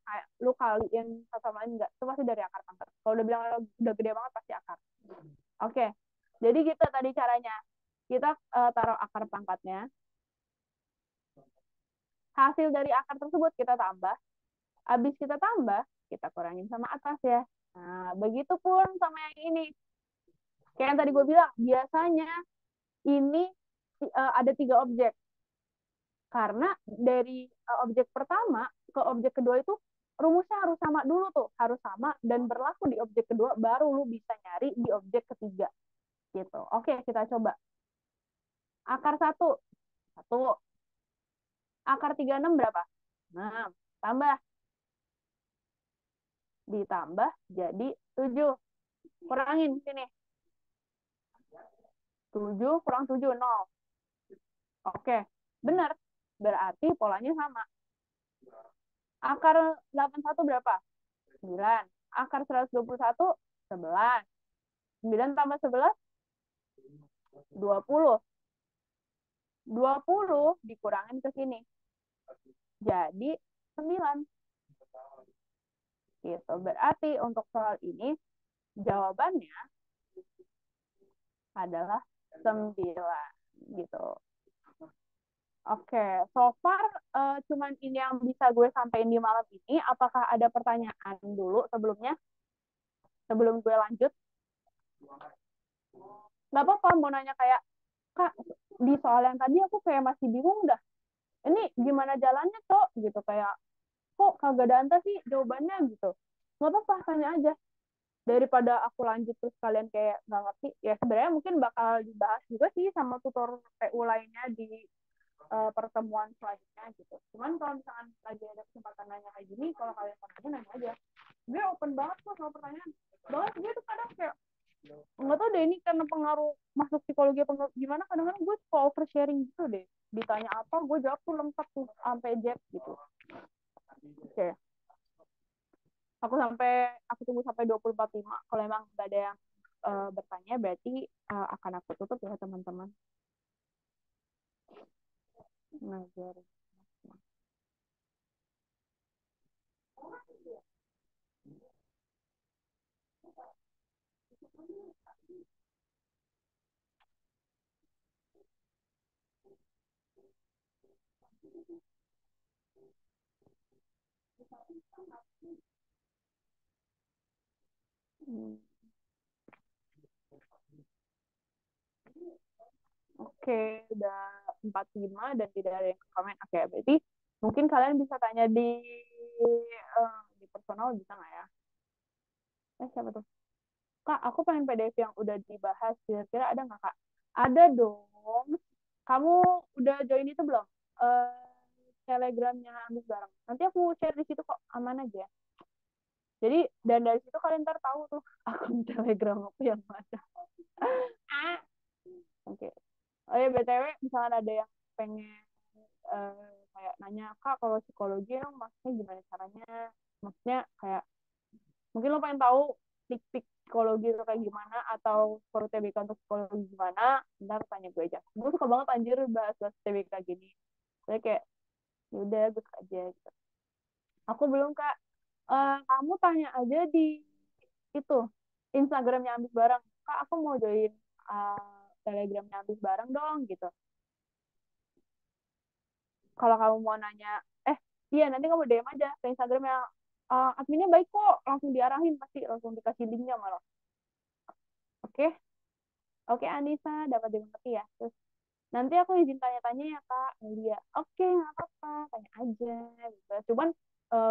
kayak lu kaliin satu sama lain, enggak, itu pasti dari akar pangkat. Kalau udah bilang udah gede banget pasti akar. Oke, jadi gitu tadi caranya. Kita taruh akar pangkatnya, hasil dari akar tersebut kita tambah, habis kita tambah kita kurangin sama atas ya. Nah, begitupun sama yang ini. Kayak yang tadi gue bilang, biasanya ini ada 3 objek. Karena dari objek pertama ke objek kedua itu rumusnya harus sama dulu tuh, harus sama dan berlaku di objek kedua, baru lu bisa nyari di objek ketiga. Gitu. Oke, kita coba. Akar 1, 1. Akar 36 berapa? 6. Tambah. Ditambah jadi 7. Kurangin sini. 7 kurang 7, 0. Oke, benar. Berarti polanya sama. Akar 81 berapa? 9. Akar 121, 11. 9 tambah 11, 20. 20 dikurangin ke sini. Jadi 9. Gitu. Berarti untuk soal ini jawabannya adalah 9. Gitu. Oke, so far cuman ini yang bisa gue sampaikan di malam ini. Apakah ada pertanyaan dulu sebelumnya? Sebelum gue lanjut? Gak apa-apa, mau nanya kayak, Kak, di soal yang tadi aku kayak masih bingung dah. Ini gimana jalannya, Cok? Gitu, kayak, kok kagak ada anta sih jawabannya gitu. Gak apa-apa, tanya aja. Daripada aku lanjut terus kalian kayak nggak ngerti, ya sebenarnya mungkin bakal dibahas juga sih sama tutor PU lainnya di pertemuan selanjutnya gitu. Cuman kalau misalkan lagi ada kesempatan nanya kayak gini, kalau kalian mau nanya, nanya aja. Gue open banget kok sama pertanyaan. Banget gue tuh kadang kayak nggak tahu deh ini karena pengaruh masuk psikologi apa gimana, kadang-kadang gue suka oversharing gitu deh. Ditanya apa, gue jawab tuh lengkap tuh sampai Z gitu. Oke. Aku tunggu sampai 20.45. Kalau emang nggak ada yang bertanya, berarti akan aku tutup ya teman-teman. Ngajar. Oke, udah 45 dan tidak ada yang komen. Oke, berarti mungkin kalian bisa tanya di personal, bisa nggak ya? Siapa tuh? Kak, aku pengen PDF yang udah dibahas. Kira-kira ada nggak, Kak? Ada dong. Kamu udah join itu belum? Eh, Telegramnya Ambis Bareng. Nanti aku share di situ kok, aman aja. Jadi, dan dari situ kalian ntar tahu tuh akun Telegram aku yang mana. Oke. Oh ya, BTW misalnya ada yang pengen kayak nanya, Kak, kalau psikologi emang maksudnya gimana caranya? Maksudnya kayak mungkin lo pengen tahu pik psikologi itu kayak gimana atau for TBK untuk psikologi gimana, ntar tanya gue aja. Gue suka banget anjir bahas-bahas TBK gini. Saya kayak yaudah gue suka aja gitu. Aku belum Kak. Kamu tanya aja di itu Instagramnya Ambis Barang. Kak, aku mau join Telegramnya Ambis Barang dong gitu. Kalau kamu mau nanya, iya nanti kamu DM aja ke Instagramnya. Adminnya baik kok, langsung diarahin pasti langsung dikasih linknya malah. Oke, oke Anissa dapat dimengerti ya. Terus nanti aku izin tanya-tanya ya Kak Melia. Oke, nggak apa-apa, tanya aja gitu. Cuman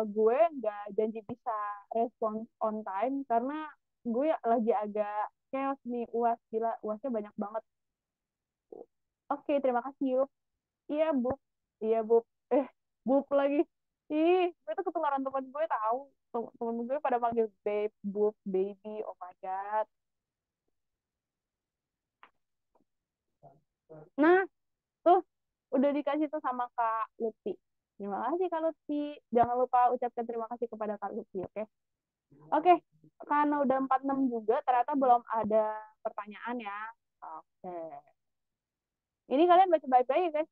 gue nggak janji bisa respon on time karena gue lagi agak chaos nih, UAS gila, UASnya banyak banget. Oke, terima kasih yuk. Iya, Bu. Iya, Bu. Eh, Bu lagi. Ih, gue tuh ketularan teman gue tahu. Temen gue pada panggil babe, Bu, baby. Oh my God. Nah, tuh udah dikasih tuh sama Kak Lutfi. Terima kasih Kak Lutfi. Jangan lupa ucapkan terima kasih kepada Kak Lutfi, oke? Oke, karena udah 46 juga, ternyata belum ada pertanyaan ya. Oke. Ini kalian baca baik-baik ya, guys.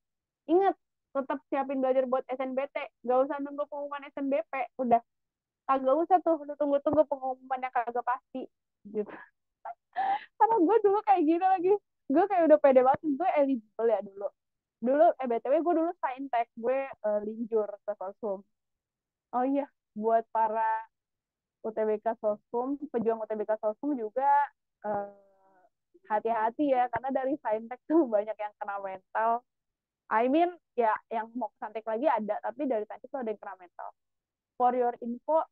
Ingat, tetap siapin belajar buat SNBT. Gak usah nunggu pengumuman SNBP. Udah, kagak usah tuh lu tunggu-tunggu pengumuman yang kagak pasti gitu. Karena gue dulu kayak gitu lagi, gue kayak udah pede banget gue eligible ya dulu. BTW gue dulu saintek, gue linjur ke sosum. Oh iya, buat para UTBK sosum, pejuang UTBK sosum juga eh, hati-hati ya, karena dari saintek tuh banyak yang kena mental. I mean ya yang mau santek lagi ada, tapi dari saintek tuh ada yang kena mental. For your info,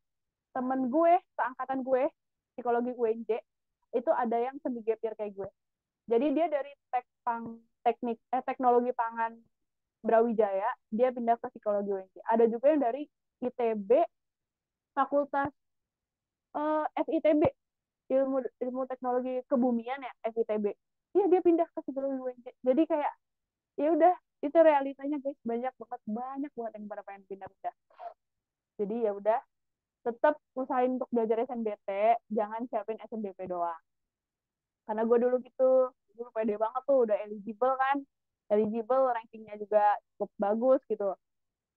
temen gue seangkatan gue psikologi UNJ itu ada yang semi gap year kayak gue. Jadi dia dari teknologi pangan Brawijaya dia pindah ke psikologi UNJ. Ada juga yang dari ITB fakultas FITB ilmu ilmu teknologi kebumian ya FITB. Iya dia pindah ke psikologi UNJ. Jadi kayak ya udah itu realitanya guys, banyak banget yang pada pengen pindah-pindah. Jadi ya udah tetap usahain untuk belajar SNBT, jangan siapin SNBP doang. Karena gue dulu gitu, dulu pede banget tuh, udah eligible kan, eligible rankingnya juga cukup bagus gitu.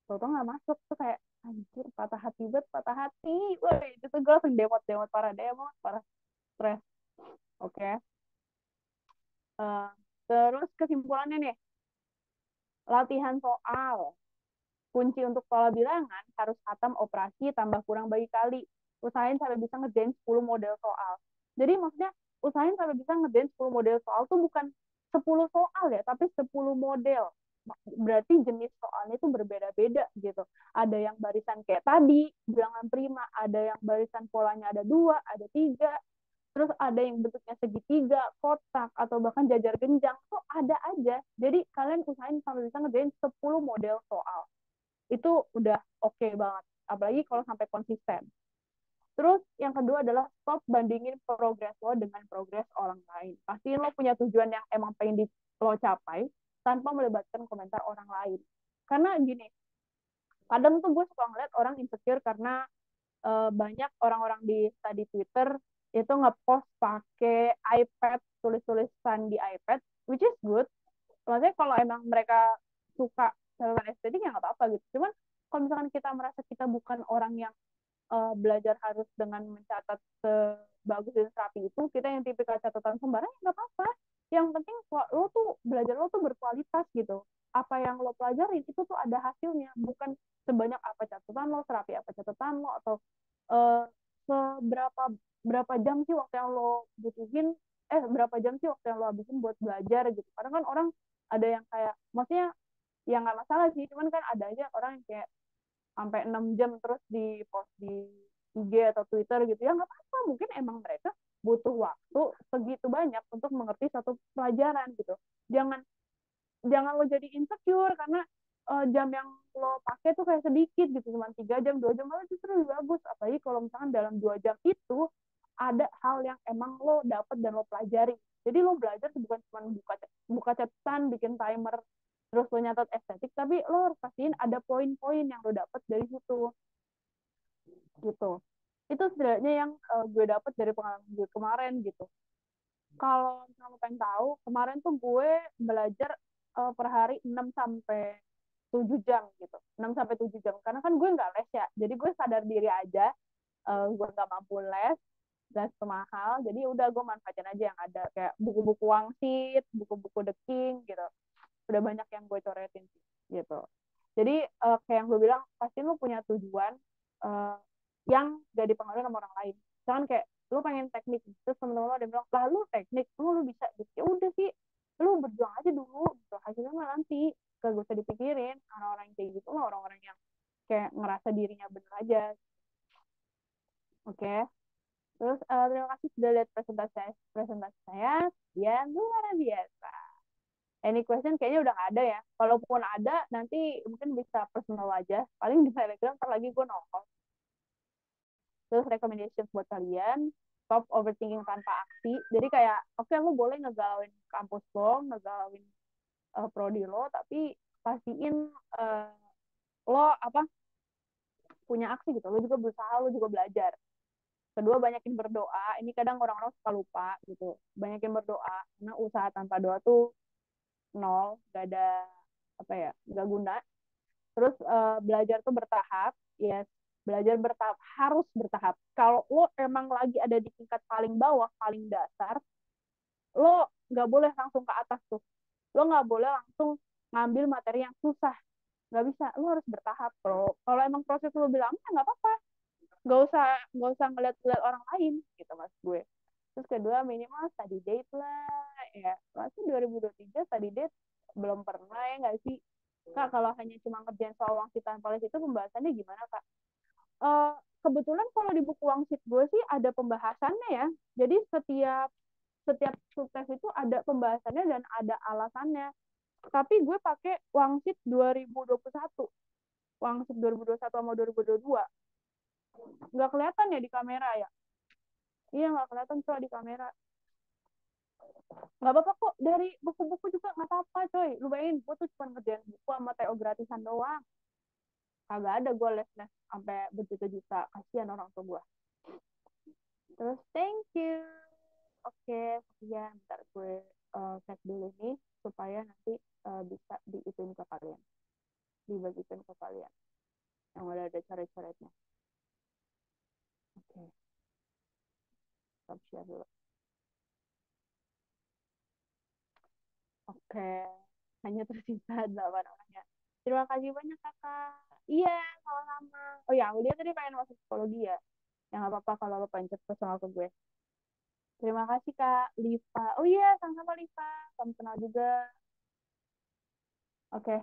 Tau nggak masuk tuh kayak anjir patah hati banget, patah hati. Woi, itu tuh gue langsung demot parah stres. Oke. Uh, terus kesimpulannya nih, latihan soal. Kunci untuk pola bilangan harus khatam operasi tambah kurang bagi kali. Usahain sampai bisa ngerjain 10 model soal. Jadi maksudnya usahain sampai bisa ngerjain 10 model soal tuh bukan 10 soal ya, tapi 10 model. Berarti jenis soalnya itu berbeda-beda gitu. Ada yang barisan kayak tadi, bilangan prima, ada yang barisan polanya ada 2, ada 3, terus ada yang bentuknya segitiga, kotak, atau bahkan jajar genjang, tuh ada aja. Jadi kalian usahain sampai bisa ngerjain 10 model soal itu udah oke banget, apalagi kalau sampai konsisten. Terus yang kedua adalah stop bandingin progres lo dengan progres orang lain. Pasti lo punya tujuan yang emang pengen lo capai tanpa melibatkan komentar orang lain. Karena gini, kadang tuh gue suka ngeliat orang insecure karena banyak orang-orang di study Twitter itu ngepost pakai iPad, tulis-tulisan di iPad, which is good. Maksudnya kalau emang mereka suka saluran estetik ya nggak apa-apa gitu. Cuman kalau misalkan kita merasa kita bukan orang yang belajar harus dengan mencatat sebagus dan serapi itu, kita yang tipikal catatan sembarangan nggak apa-apa. Yang penting lo tuh belajar lo tuh berkualitas gitu. Apa yang lo pelajarin itu tuh ada hasilnya, bukan sebanyak apa catatan lo, serapi apa catatan lo, atau uh, seberapa berapa jam sih waktu yang lo butuhin, berapa jam sih waktu yang lo habisin buat belajar gitu. Karena kan orang ada yang kayak, maksudnya ya nggak masalah sih, cuman kan ada aja orang yang kayak sampai 6 jam terus di post di IG atau Twitter gitu ya, nggak apa-apa, mungkin emang mereka butuh waktu segitu banyak untuk mengerti satu pelajaran gitu. jangan jangan lo jadi insecure karena jam yang lo pakai tuh kayak sedikit gitu, cuma 3 jam 2 jam, malah justru lebih bagus. Apalagi kalau misalkan dalam 2 jam itu ada hal yang emang lo dapet dan lo pelajari. Jadi lo belajar tuh bukan cuma buka catatan, bikin timer, terus lo nyatet estetik, tapi lo harus pastiin ada poin-poin yang lo dapet dari situ, gitu. Itu sebenarnya yang gue dapet dari pengalaman gue kemarin gitu. Kalau kamu pengen tahu, kemarin tuh gue belajar per hari 6 sampai 7 jam gitu. 6 sampai 7 jam. Karena kan gue nggak les ya. Jadi gue sadar diri aja, gue nggak mampu les mahal. Jadi udah gue manfaatin aja yang ada. Kayak buku-buku Wangsit, buku-buku The King gitu. Udah banyak yang gue coretin sih, gitu. Jadi kayak yang gue bilang, pasti lu punya tujuan uh, yang gak dipengaruhi sama orang lain. Jangan kayak lu pengen teknik, terus temen-temen lu ada yang bilang, lah lu teknik, lu bisa gitu. Ya udah sih, lu berjuang aja dulu gitu. Hasilnya mah nanti, gak usah dipikirin. Orang-orang yang kayak gitu lah, orang-orang yang kayak ngerasa dirinya bener aja. Oke. Okay? Terus terima kasih sudah lihat presentasi saya. Ya luar biasa. Any question kayaknya udah nggak ada ya. Kalaupun ada, nanti mungkin bisa personal aja. Paling di Telegram, ntar lagi gue nongol. Terus recommendations buat kalian, stop overthinking tanpa aksi. Jadi kayak, oke, lo boleh ngegalauin kampus lo, ngegalauin prodi lo, tapi pastiin uh, lo apa punya aksi gitu. Lo juga berusaha, lo juga belajar. Kedua, banyakin berdoa. Ini kadang orang-orang suka lupa gitu. Banyakin berdoa, karena usaha tanpa doa tuh nol, gak ada apa ya, gak guna. Terus belajar tuh bertahap, yes. Belajar bertahap, harus bertahap. Kalau lo emang lagi ada di tingkat paling bawah, paling dasar, lo nggak boleh langsung ke atas tuh. Lo nggak boleh langsung ngambil materi yang susah. Nggak bisa, lo harus bertahap, bro. Kalau emang proses lo bilang, nggak apa-apa. Nggak usah ngeliat-ngeliat orang lain, gitu mas gue. Terus kedua, minimal study date lah. Ya, masih 2023 study date belum pernah ya nggak sih? Kak, kalau hanya cuma ngerjain soal wangsit tanpa les itu pembahasannya gimana, Kak? Uh, Kebetulan kalau di buku wangsit gue sih ada pembahasannya ya. Jadi setiap setiap subtes itu ada pembahasannya dan ada alasannya. Tapi gue pakai wangsit 2021. Wangsit 2021 sama 2022. Nggak kelihatan ya di kamera ya? Iya, nggak kelihatan coy di kamera. Nggak apa-apa kok, dari buku-buku juga nggak apa-apa coy. Lu bayangin, gue tuh cuma ngerjain buku sama TO gratisan doang. Kagak ada gue les-les sampai berjuta-juta. Kasihan orang tua gue. Terus thank you. Oke, sekian. Bentar gue cek dulu nih supaya nanti bisa diituin ke kalian. Dibagikan ke kalian. Yang udah ada coret-coretnya. Oke. Stop share dulu. Oke. Hanya tersisa 8 orang ya. Terima kasih banyak kakak. Iya, sama-sama. Oh ya, dia tadi pengen masuk psikologi ya. Yang nggak apa-apa kalau lo pengen chat personal ke gue. Terima kasih Kak Liva. Oh iya, sama-sama Liva. Kamu kenal juga. Oke.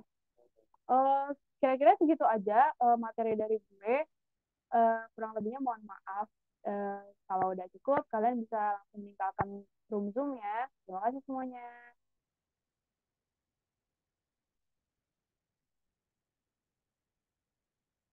Kira-kira segitu aja materi dari gue. Kurang lebihnya mohon maaf. Kalau udah cukup, kalian bisa langsung meninggalkan room Zoom ya. Terima kasih semuanya.